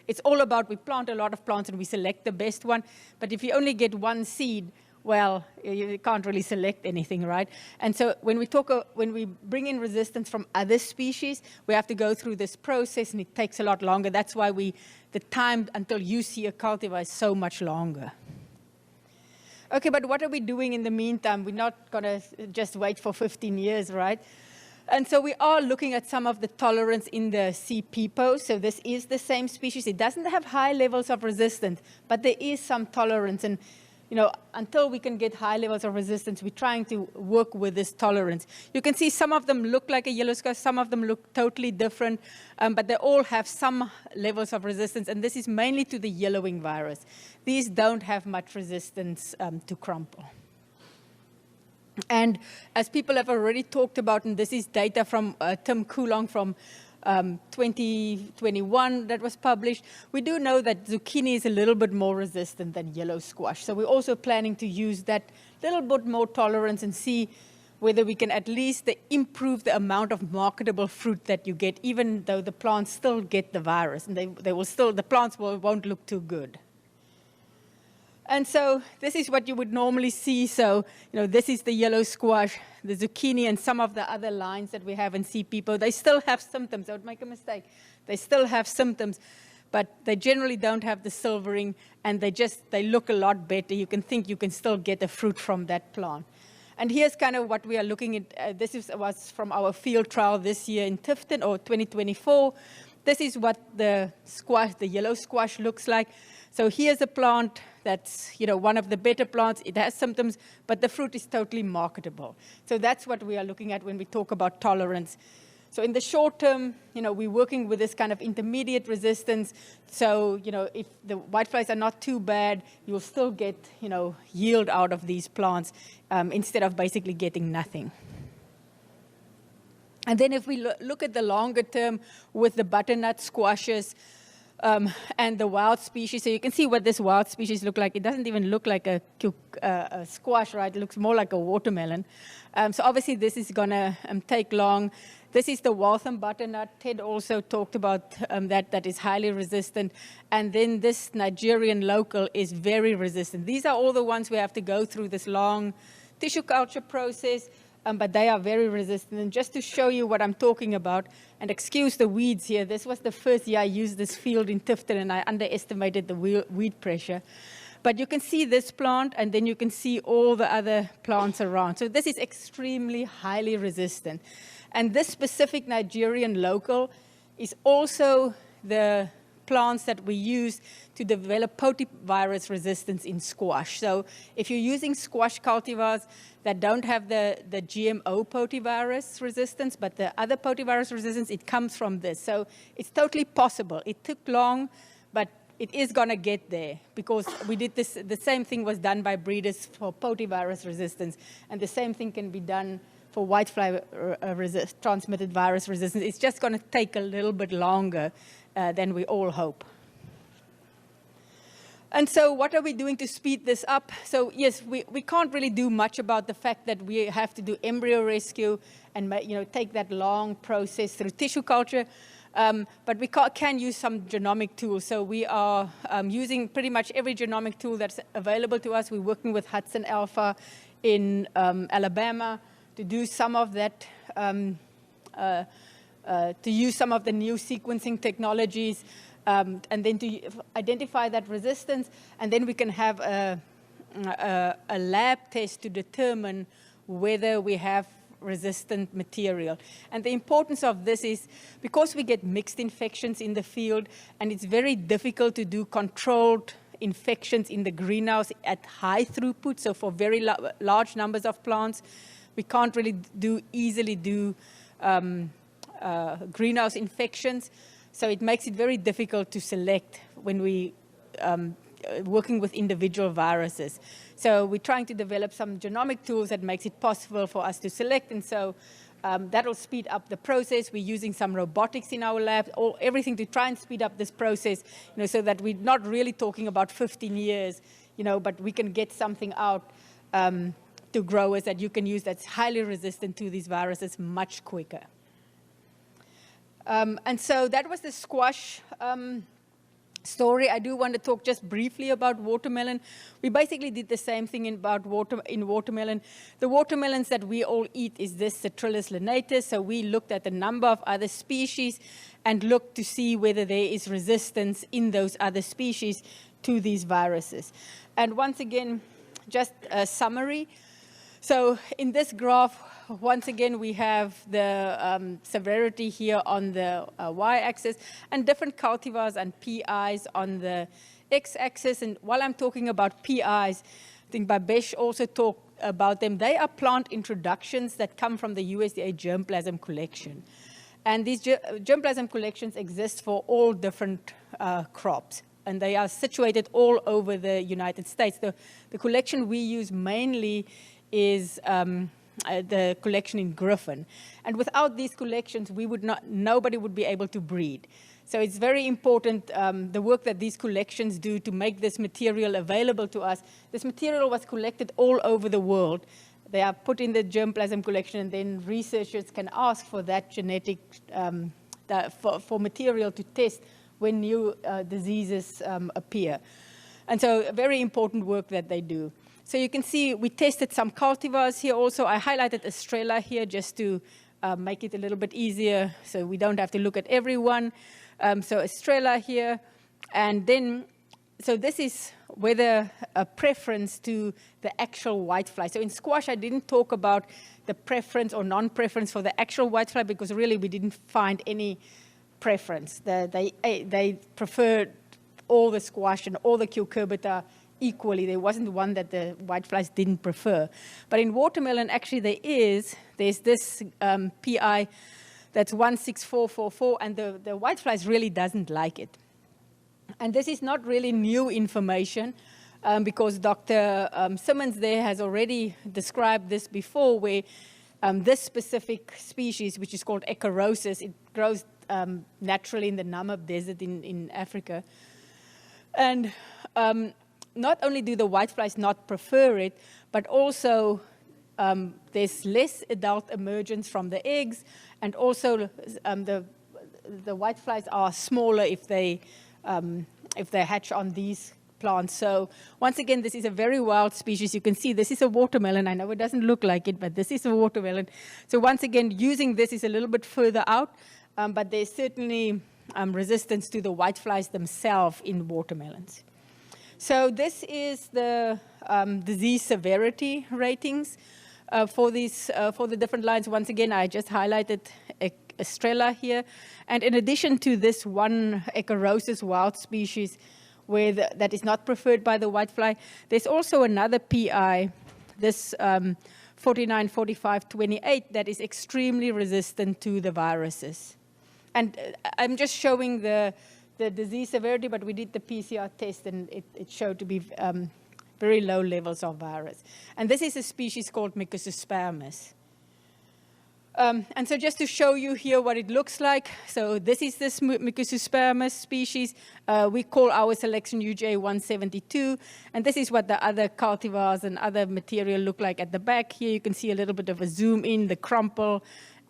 it's all about we plant a lot of plants and we select the best one. But if you only get one seed, well, you can't really select anything, right? And so when we bring in resistance from other species, we have to go through this process, and it takes a lot longer. That's why the time until you see a cultivar is so much longer. Okay, but what are we doing in the meantime? We're not going to just wait for 15 years, right? And so we are looking at some of the tolerance in the C. pepo. So this is the same species. It doesn't have high levels of resistance, but there is some tolerance. And you know, until we can get high levels of resistance, we're trying to work with this tolerance. You can see some of them look like a yellow squash, some of them look totally different, but they all have some levels of resistance, and this is mainly to the yellowing virus. These don't have much resistance to crumple. And as people have already talked about, and this is data from Tim Coulong from 2021 that was published, we do know that zucchini is a little bit more resistant than yellow squash. So we're also planning to use that little bit more tolerance and see whether we can at least improve the amount of marketable fruit that you get, even though the plants still get the virus, and the plants won't look too good. And so this is what you would normally see. So, you know, this is the yellow squash, the zucchini, and some of the other lines that we have in C. pepo. They still have symptoms. I would make a mistake. They still have symptoms, but they generally don't have the silvering, and they look a lot better. You can think you can still get a fruit from that plant. And here's kind of what we are looking at. This was from our field trial this year in Tifton, or 2024. This is what the yellow squash looks like. So here's a plant that's, you know, one of the better plants. It has symptoms, but the fruit is totally marketable. So that's what we are looking at when we talk about tolerance. So in the short term, you know, we're working with this kind of intermediate resistance. So, you know, if the whiteflies are not too bad, you'll still get, you know, yield out of these plants instead of basically getting nothing. And then if we look at the longer term with the butternut squashes, and the wild species. So you can see what this wild species look like. It doesn't even look like a squash, right? It looks more like a watermelon. So obviously this is going to take long. This is the Waltham butternut. Ted also talked about that is highly resistant. And then this Nigerian local is very resistant. These are all the ones we have to go through this long tissue culture process. But they are very resistant. And just to show you what I'm talking about, and excuse the weeds here, this was the first year I used this field in Tifton, and I underestimated the weed pressure. But you can see this plant, and then you can see all the other plants around. So this is extremely highly resistant. And this specific Nigerian local is also the plants that we use to develop potivirus resistance in squash. So if you're using squash cultivars that don't have the GMO potivirus resistance, but the other potivirus resistance, it comes from this. So it's totally possible. It took long, but it is going to get there, because we did this. The same thing was done by breeders for potivirus resistance, and the same thing can be done for Whitefly-transmitted virus resistance. It's just going to take a little bit longer than we all hope. And so what are we doing to speed this up? So yes, we can't really do much about the fact that we have to do embryo rescue and, you know, take that long process through tissue culture. But we can use some genomic tools. So we are using pretty much every genomic tool that's available to us. We're working with Hudson Alpha in Alabama to do some of that, to use some of the new sequencing technologies, and then to identify that resistance, and then we can have a lab test to determine whether we have resistant material. And the importance of this is because we get mixed infections in the field, and it's very difficult to do controlled infections in the greenhouse at high throughput, so for very large numbers of plants, we can't really easily do greenhouse infections. So it makes it very difficult to select when we working with individual viruses. So we're trying to develop some genomic tools that makes it possible for us to select, and so that'll speed up the process. We're using some robotics in our lab, everything to try and speed up this process, so that we're not really talking about 15 years, but we can get something out to growers that you can use that's highly resistant to these viruses much quicker. And so that was the squash story. I do want to talk just briefly about watermelon. We basically did the same thing in watermelon. The watermelons that we all eat is this Citrullus linatus. So we looked at a number of other species and looked to see whether there is resistance in those other species to these viruses. And once again, just a summary. So in this graph, once again, we have the severity here on the y-axis and different cultivars and PIs on the x-axis. And while I'm talking about PIs, I think Babesh also talked about them. They are plant introductions that come from the USDA germplasm collection. And these germplasm collections exist for all different crops, and they are situated all over the United States. The collection we use mainly is the collection in Griffin. And without these collections, nobody would be able to breed. So it's very important, the work that these collections do to make this material available to us. This material was collected all over the world. They are put in the germplasm collection, and then researchers can ask for that genetic, for material to test when new diseases appear. And so very important work that they do. So you can see we tested some cultivars here also. I highlighted Estrella here just to make it a little bit easier so we don't have to look at everyone. So Estrella here. And then, so this is whether a preference to the actual whitefly. So in squash, I didn't talk about the preference or non-preference for the actual whitefly because really we didn't find any preference. They preferred all the squash and all the cucurbita equally. There wasn't one that the whiteflies didn't prefer. But in watermelon, actually there's this PI that's 16444, and the whiteflies really doesn't like it. And this is not really new information because Dr. Simmons there has already described this before, where this specific species, which is called Echorosis, it grows naturally in the Namib Desert in Africa. And not only do the whiteflies not prefer it, but also there's less adult emergence from the eggs, and also the whiteflies are smaller if they hatch on these plants. So once again, this is a very wild species. You can see this is a watermelon. I know it doesn't look like it, but this is a watermelon. So once again, using this is a little bit further out, but there's certainly resistance to the whiteflies themselves in watermelons. So this is the disease severity ratings for the different lines. Once again, I just highlighted Estrella here. And in addition to this one Echorosis wild species that is not preferred by the whitefly, there's also another PI, this 494528, that is extremely resistant to the viruses. And I'm just showing the disease severity, but we did the PCR test, and it showed to be very low levels of virus. And this is a species called Mycospermus. And so just to show you here what it looks like, so this is this Mycospermus species. We call our selection UJ172, and this is what the other cultivars and other material look like at the back. Here you can see a little bit of a zoom in, the crumple,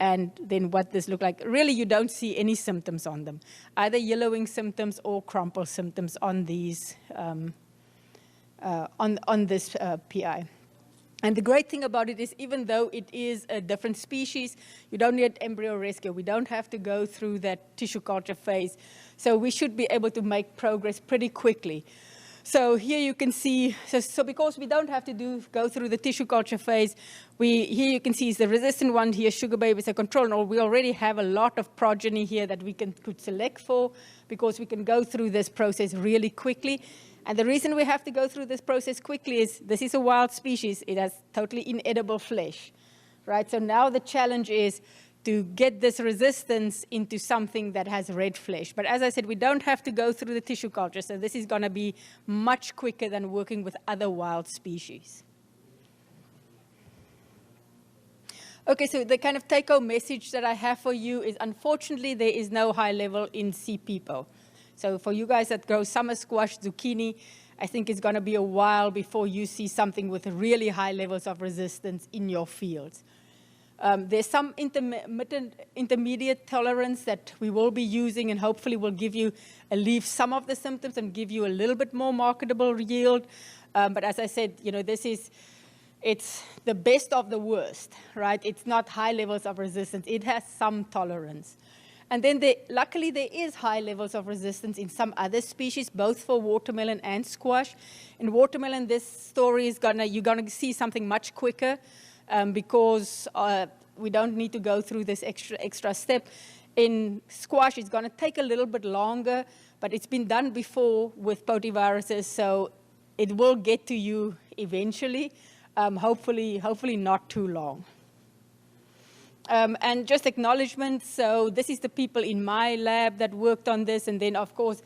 and then what this look like. Really, you don't see any symptoms on them, either yellowing symptoms or crumple symptoms on these on this PI. And the great thing about it is, even though it is a different species, you don't need embryo rescue. We don't have to go through that tissue culture phase. So we should be able to make progress pretty quickly. So here you can see, so because we don't have to go through the tissue culture phase, here you can see is the resistant one here, sugar baby is a control, and we already have a lot of progeny here that we could select for, because we can go through this process really quickly. And the reason we have to go through this process quickly is this is a wild species. It has totally inedible flesh, right? So now the challenge is to get this resistance into something that has red flesh. But as I said, we don't have to go through the tissue culture, so this is going to be much quicker than working with other wild species. Okay, so the kind of take-home message that I have for you is, unfortunately, there is no high level in C. pepo. So for you guys that grow summer squash, zucchini, I think it's going to be a while before you see something with really high levels of resistance in your fields. There's some intermediate tolerance that we will be using, and hopefully will give you, alleviate some of the symptoms and give you a little bit more marketable yield. But as I said, it's the best of the worst, right? It's not high levels of resistance. It has some tolerance. And then luckily there is high levels of resistance in some other species, both for watermelon and squash. In watermelon, this story is you're gonna see something much quicker because we don't need to go through this extra step. In squash, it's gonna take a little bit longer, but it's been done before with potiviruses, so it will get to you eventually, hopefully not too long. And just acknowledgements, so this is the people in my lab that worked on this, and then of course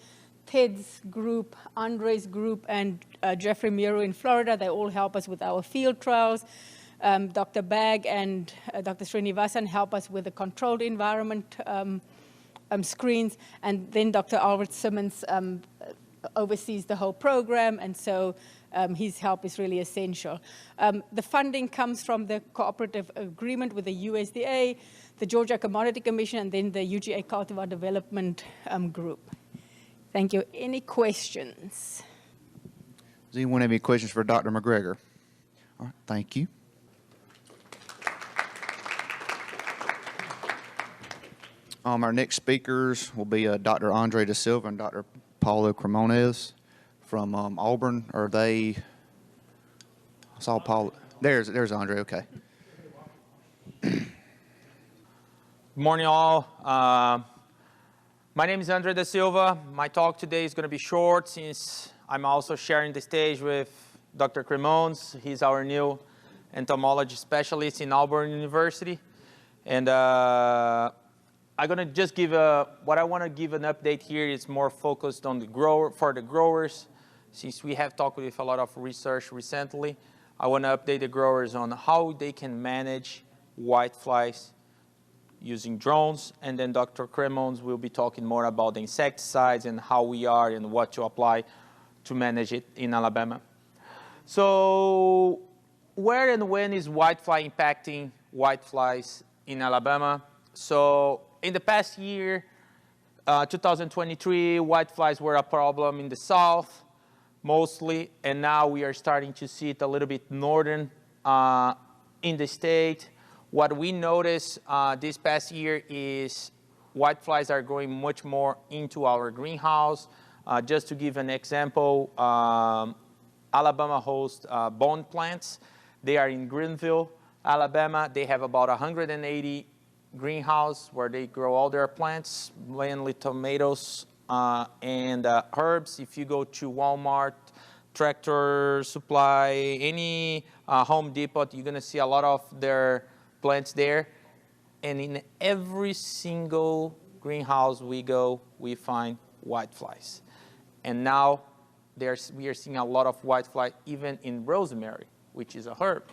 Ted's group, Andre's group, and Jeffrey Miro in Florida, they all help us with our field trials. Dr. Bag and Dr. Srinivasan help us with the controlled environment screens, and then Dr. Albert Simmons oversees the whole program, and so his help is really essential. The funding comes from the cooperative agreement with the USDA, the Georgia Commodity Commission, and then the UGA Cultivar Development Group. Thank you. Any questions? Does anyone have any questions for Dr. McGregor? All right, thank you. Our next speakers will be Dr. Andre Da Silva and Dr. Paulo Cremonez from Auburn. Are they? I saw Paul. There's Andre. Okay. Good morning, all. My name is Andre Da Silva. My talk today is going to be short since I'm also sharing the stage with Dr. Cremonez. He's our new entomology specialist in Auburn University. And I'm going to just give what I want to give an update here is more focused on the growers. Since we have talked with a lot of research recently, I want to update the growers on how they can manage whiteflies using drones. And then Dr. Cremonez will be talking more about the insecticides and how we are and what to apply to manage it in Alabama. So where and when is whitefly impacting whiteflies in Alabama? So in the past year, 2023, whiteflies were a problem in the south mostly, and now we are starting to see it a little bit northern in the state. What we noticed this past year is whiteflies are going much more into our greenhouse. Just to give an example, Alabama hosts bone plants. They are in Greenville, Alabama. They have about 180 greenhouse where they grow all their plants, mainly tomatoes and herbs. If you go to Walmart, Tractor Supply, any Home Depot, you're going to see a lot of their plants there. And in every single greenhouse we go, we find whiteflies. And now we are seeing a lot of whitefly even in rosemary, which is a herb.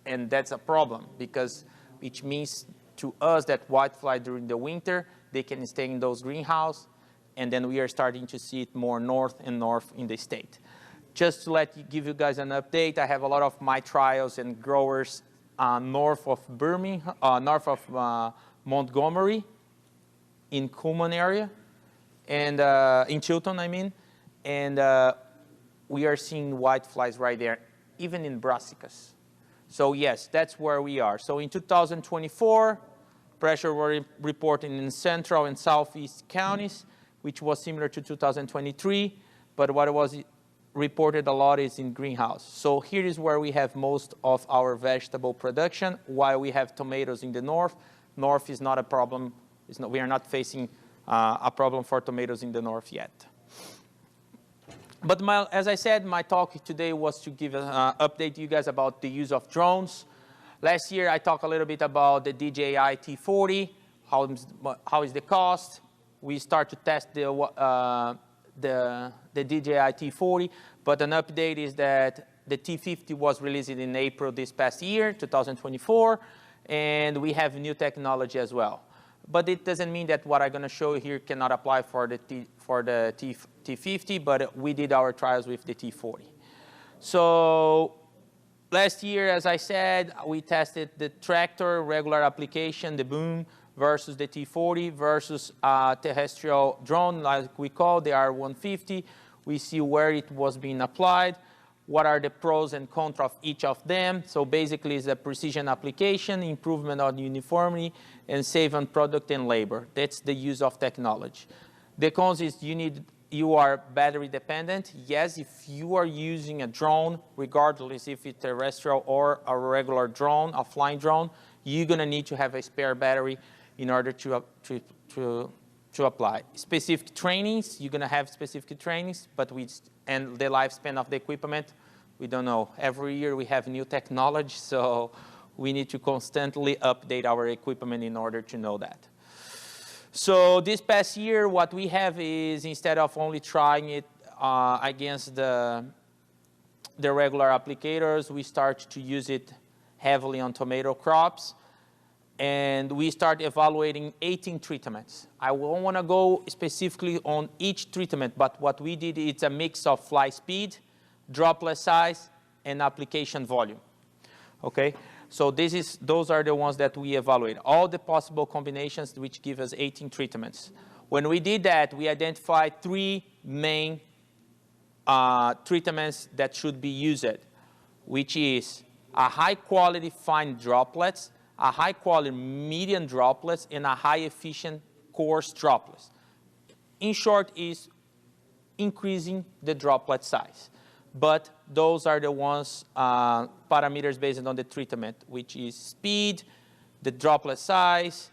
And that's a problem because which means to us that whitefly during the winter, they can stay in those greenhouses, and then we are starting to see it more north and north in the state. Just to give you guys an update, I have a lot of my trials and growers north of Birmingham, north of Montgomery, in Cullman area, and in Chilton, I mean, and we are seeing whiteflies right there, even in brassicas. So yes, that's where we are. So in 2024, pressure were reported in central and southeast counties, which was similar to 2023, but what was reported a lot is in greenhouse. So here is where we have most of our vegetable production, while we have tomatoes in the north. North is not a problem. We are not facing a problem for tomatoes in the north yet. But as I said, my talk today was to give an update to you guys about the use of drones. Last year, I talked a little bit about the DJI T40, how is the cost. We start to test the DJI T40, but an update is that the T50 was released in April this past year, 2024, and we have new technology as well. But it doesn't mean that what I'm going to show here cannot apply for the T50, but we did our trials with the T40. So last year, as I said, we tested the tractor, regular application, the boom, versus the T40 versus terrestrial drone, like we call the R150. We see where it was being applied, what are the pros and cons of each of them. So basically, it's a precision application, improvement on uniformity, and save on product and labor. That's the use of technology. The cons is you are battery dependent. Yes, if you are using a drone, regardless if it's terrestrial or a regular drone, a flying drone, you're going to need to have a spare battery in order to apply. Specific trainings, you're going to have specific trainings, but and the lifespan of the equipment, we don't know. Every year we have new technology, so we need to constantly update our equipment in order to know that. So this past year, what we have is, instead of only trying it against the regular applicators, we start to use it heavily on tomato crops. And we start evaluating 18 treatments. I won't want to go specifically on each treatment, but what we did is a mix of fly speed, droplet size, and application volume. Okay? So those are the ones that we evaluate. All the possible combinations which give us 18 treatments. When we did that, we identified 3 main treatments that should be used, which is a high-quality fine droplets, a high-quality medium droplets, and a high-efficient coarse droplets. In short, is increasing the droplet size. But those are the ones, parameters based on the treatment, which is speed, the droplet size,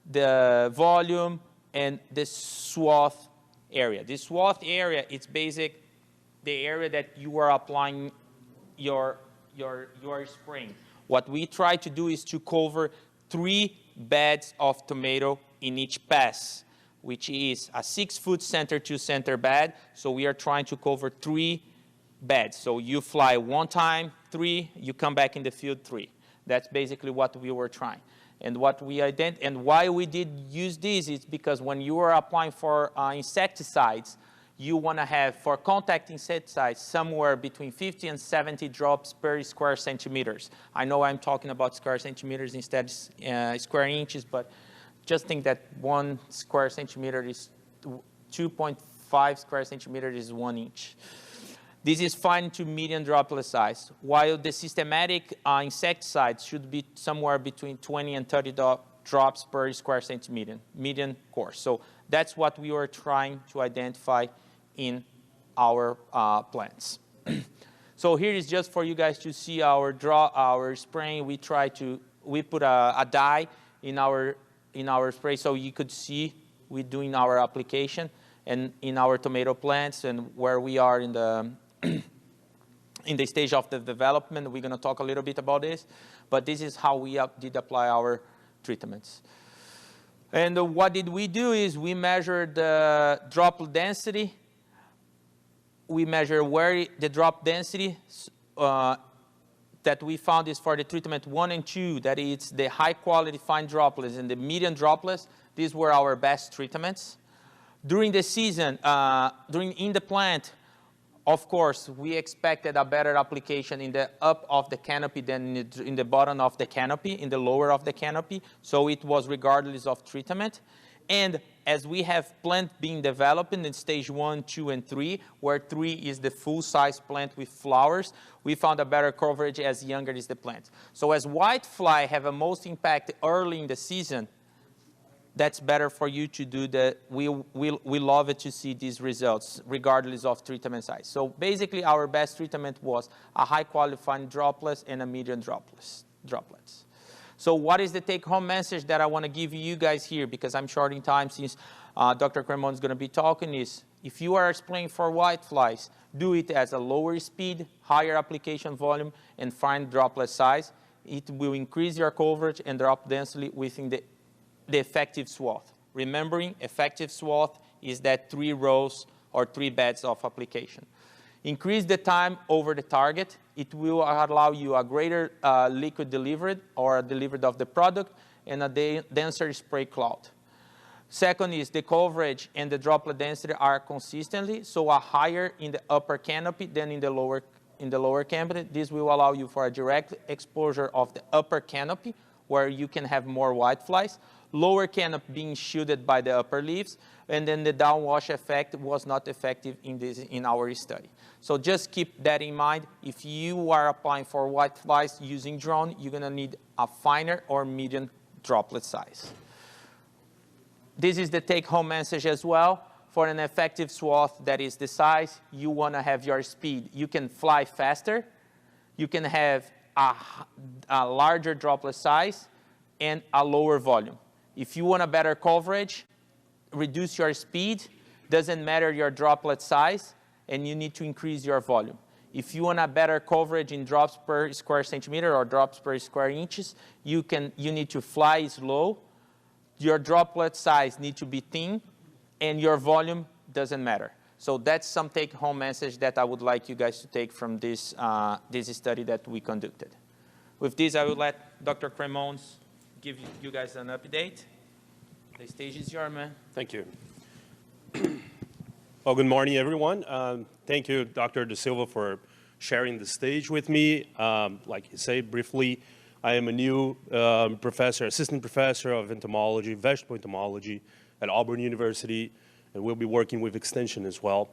the volume, and the swath area. The swath area, it's the area that you are applying your spraying. What we try to do is to cover 3 beds of tomato in each pass, which is a 6-foot center-to-center bed. So we are trying to cover 3 beds. So you fly 1 time, 3, you come back in the field 3. That's basically what we were trying. And why we did use this is because when you are applying for insecticides, you want to have, for contact insecticides, somewhere between 50 and 70 drops per square centimeters. I know I'm talking about square centimeters instead of square inches, but just think that 1 square centimeter is 2.5 square centimeters is 1 inch. This is fine to medium droplet size, while the systematic insecticides should be somewhere between 20 and 30 drops per square centimeter, medium course. So that's what we were trying to identify in our plants. So here is just for you guys to see our spraying. We put a dye in our spray so you could see we're doing our application and in our tomato plants and where we are in the in the stage of the development. We're going to talk a little bit about this, but this is how we did apply our treatments. And what did we do is we measured the droplet density. We measure where the drop density that we found is for the treatment 1 and 2, that is the high quality fine droplets and the medium droplets. These were our best treatments. During the season, in the plant, Of course, we expected a better application in the up of the canopy than in the bottom of the canopy, in the lower of the canopy. So it was regardless of treatment. And as we have plant being developed in stage 1, 2, and 3, where 3 is the full-size plant with flowers, we found a better coverage as younger is the plant. So as whitefly have a most impact early in the season, that's better for you to do that. We love it to see these results, regardless of treatment size. So basically, our best treatment was a high qualifying droplets and a medium droplets. So what is the take-home message that I want to give you guys here? Because I'm short in time since Dr. Cremon is going to be talking is, if you are spraying for whiteflies, do it as a lower speed, higher application volume, and fine droplet size. It will increase your coverage and drop density within the effective swath. Remembering, effective swath is that 3 rows or 3 beds of application. Increase the time over the target. It will allow you a greater liquid delivered or delivered of the product and a denser spray cloud. Second is the coverage and the droplet density are consistently, so are higher in the upper canopy than in the lower canopy. This will allow you for a direct exposure of the upper canopy where you can have more whiteflies. Lower canopy being shielded by the upper leaves, and then the downwash effect was not effective in our study. So just keep that in mind. If you are applying for whiteflies using drone, you're going to need a finer or medium droplet size. This is the take-home message as well. For an effective swath that is the size, you want to have your speed. You can fly faster. You can have a larger droplet size and a lower volume. If you want a better coverage, reduce your speed, doesn't matter your droplet size, and you need to increase your volume. If you want a better coverage in drops per square centimeter or drops per square inches, you need to fly slow, your droplet size needs to be thin, and your volume doesn't matter. So that's some take-home message that I would like you guys to take from this, this study that we conducted. With this, I will let Dr. Cremons give you guys an update. The stage is yours, man. Thank you. Well, good morning, everyone. Thank you, Dr. De Silva, for sharing the stage with me. Like you said briefly, I am a new assistant professor of entomology, vegetable entomology at Auburn University, and we'll be working with extension as well.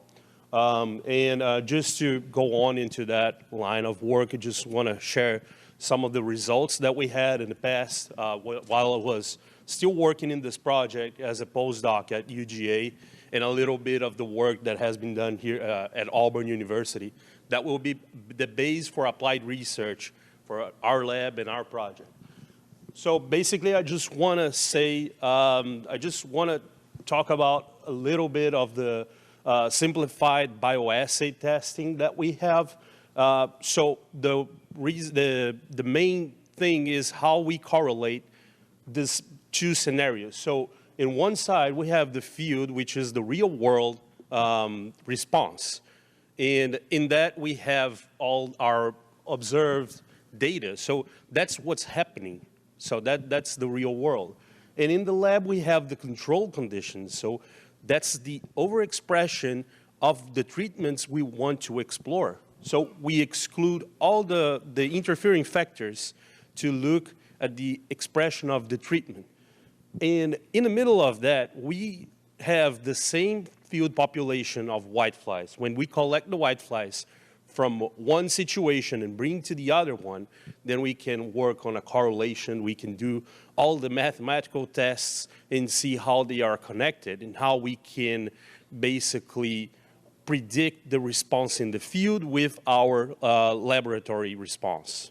Just to go on into that line of work, I just want to share some of the results that we had in the past while I was still working in this project as a postdoc at UGA, and a little bit of the work that has been done here at Auburn University. That will be the base for applied research for our lab and our project. So basically, I just want to say, I just want to talk about a little bit of the simplified bioassay testing that we have. So the main thing is how we correlate these 2 scenarios. So in one side, we have the field, which is the real world response. And in that, we have all our observed data. So that's what's happening. So that's the real world. And in the lab, we have the control conditions. So that's the overexpression of the treatments we want to explore. So we exclude all the interfering factors to look at the expression of the treatment. And in the middle of that, we have the same field population of whiteflies. When we collect the whiteflies from one situation and bring to the other one, then we can work on a correlation. We can do all the mathematical tests and see how they are connected and how we can basically predict the response in the field with our laboratory response.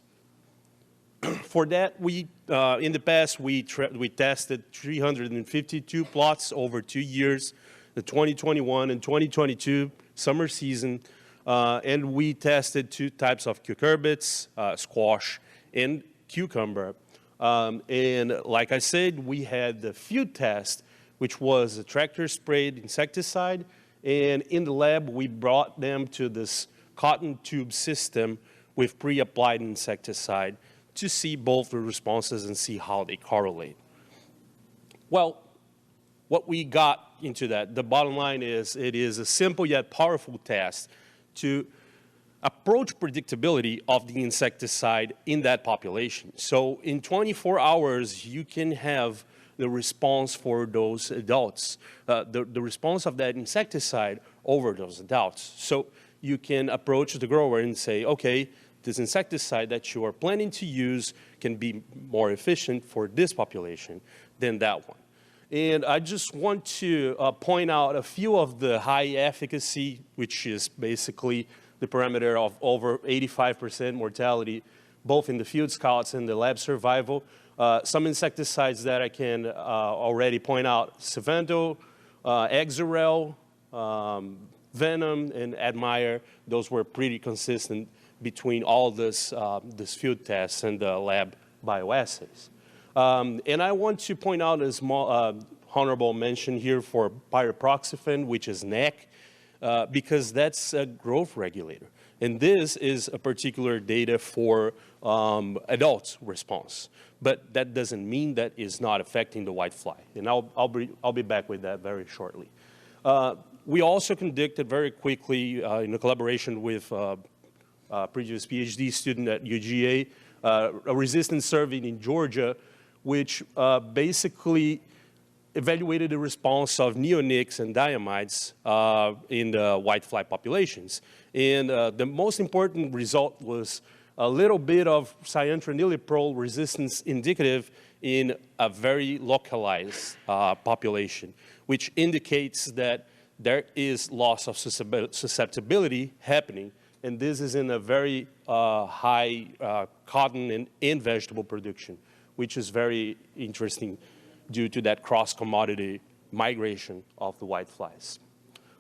For that, in the past, we tested 352 plots over 2 years, the 2021 and 2022 summer season, and we tested 2 types of cucurbits, squash, and cucumber. And like I said, we had the field test, which was a tractor-sprayed insecticide, and in the lab, we brought them to this cotton tube system with pre-applied insecticide to see both the responses and see how they correlate. Well, what we got into that, the bottom line is it is a simple yet powerful test to approach predictability of the insecticide in that population. So in 24 hours, you can have the response for those adults, the response of that insecticide over those adults. So you can approach the grower and say, okay, this insecticide that you are planning to use can be more efficient for this population than that one. And I just want to point out a few of the high efficacy, which is basically the parameter of over 85% mortality, both in the field scouts and the lab survival. Some insecticides that I can already point out: Symbionts, Exirel, Venom, and Admire. Those were pretty consistent between all this field tests and the lab bioassays. And I want to point out a small honorable mention here for pyriproxyfen, which is NEC, because that's a growth regulator. And this is a particular data for adult response. But that doesn't mean that it's not affecting the whitefly. And I'll be back with that very shortly. We also conducted very quickly, in a collaboration with a previous PhD student at UGA, a resistance survey in Georgia, which basically evaluated the response of neonics and diamides in the whitefly populations. And the most important result was a little bit of cyanotraniliprole resistance indicative in a very localized population, which indicates that there is loss of susceptibility happening. And this is in a very high cotton and vegetable production, which is very interesting due to that cross-commodity migration of the whiteflies.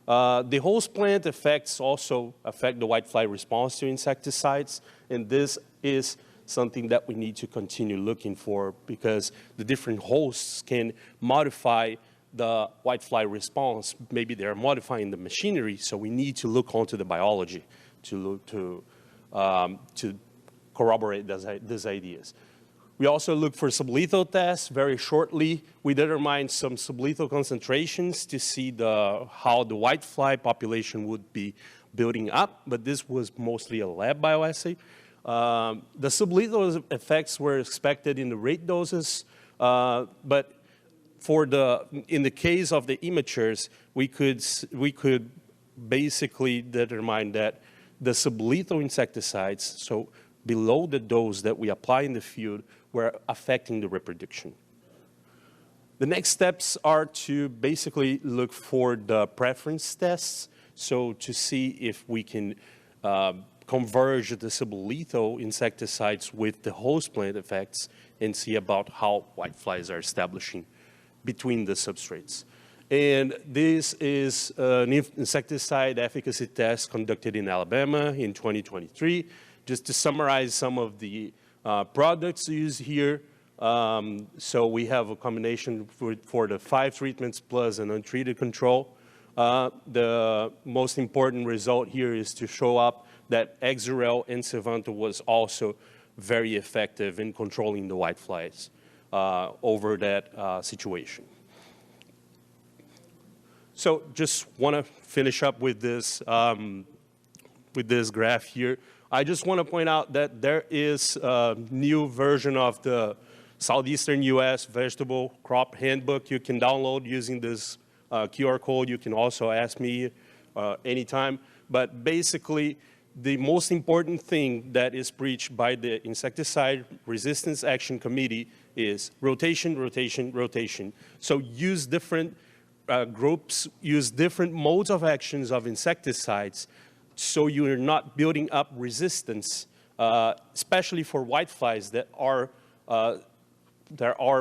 The host plant effects also affect the whitefly response to insecticides, and this is something that we need to continue looking for because the different hosts can modify the whitefly response. Maybe they're modifying the machinery, so we need to look onto the biology to corroborate these ideas. We also look for sublethal tests. Very shortly, we determined some sublethal concentrations to see how the whitefly population would be building up, but this was mostly a lab bioassay. The sublethal effects were expected in the rate doses, but in the case of the immatures, we could basically determine that the sublethal insecticides, so below the dose that we apply in the field, were affecting the reproduction. The next steps are to basically look for the preference tests, so to see if we can converge the sublethal insecticides with the host plant effects and see about how whiteflies are establishing between the substrates. And this is an insecticide efficacy test conducted in Alabama in 2023. Just to summarize some of the products used here. So we have a combination for the 5 treatments plus an untreated control. The most important result here is to show up that Exirel and Symbionts was also very effective in controlling the whiteflies over that situation. So just want to finish up with this graph here. I just want to point out that there is a new version of the Southeastern U.S. Vegetable Crop Handbook you can download using this QR code. You can also ask me anytime. But basically, the most important thing that is preached by the Insecticide Resistance Action Committee is rotation, rotation, rotation. So use different groups, use different modes of actions of insecticides so you're not building up resistance, especially for whiteflies that are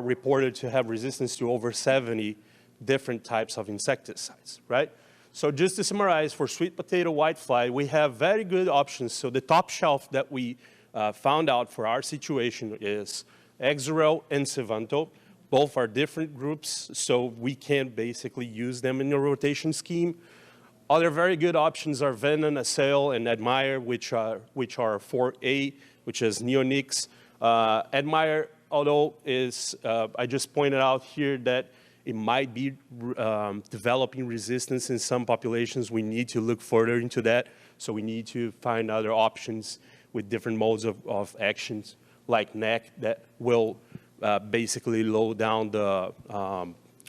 reported to have resistance to over 70 different types of insecticides, right? So just to summarize, for sweet potato whitefly, we have very good options. So the top shelf that we found out for our situation is Exirel and Symbionts. Both are different groups, so we can basically use them in a rotation scheme. Other very good options are Venom, Assail, and Admire, which are 4A, which is neonics. Admire, although I just pointed out here that it might be developing resistance in some populations. We need to look further into that. So we need to find other options with different modes of actions, like NEC, that will basically low down the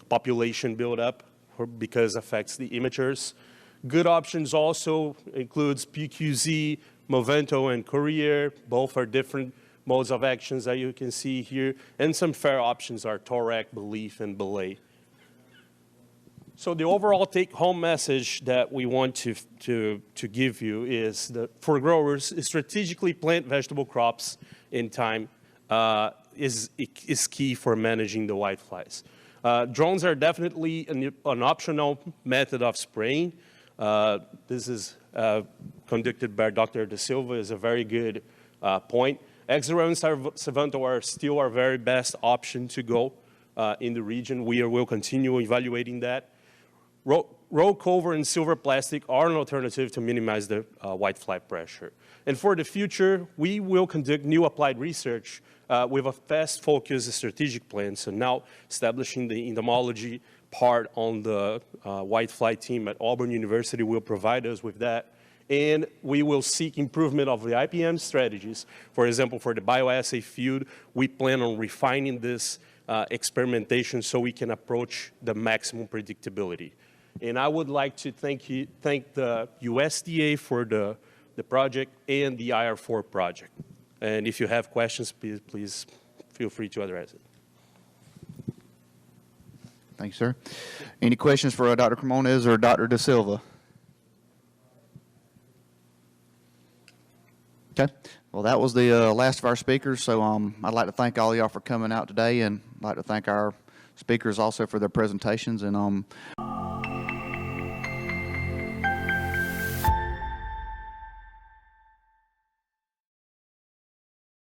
population buildup because affects the immatures. Good options also includes PQZ, Movento, and Courier. Both are different modes of actions that you can see here. And some fair options are Thorac, Belief, and Belay. So the overall take-home message that we want to give you is that for growers, strategically plant vegetable crops in time is key for managing the whiteflies. Drones are definitely an optional method of spraying. This is conducted by Dr. De Silva, is a very good point. Exero and Savanto are still our very best option to go in the region. We will continue evaluating that. Roll cover and silver plastic are an alternative to minimize the whitefly pressure. And for the future, we will conduct new applied research with a fast-focused strategic plan. So now establishing the entomology part on the whitefly team at Auburn University will provide us with that. And we will seek improvement of the IPM strategies. For example, for the bioassay field, we plan on refining this experimentation so we can approach the maximum predictability. And I would like to thank the USDA for the project and the IR4 project. And if you have questions, please feel free to address it. Thank you, sir. Any questions for Dr. Cremonez or Dr. De Silva? Okay. Well, that was the last of our speakers. So I'd like to thank all y'all for coming out today, and I'd like to thank our speakers also for their presentations. And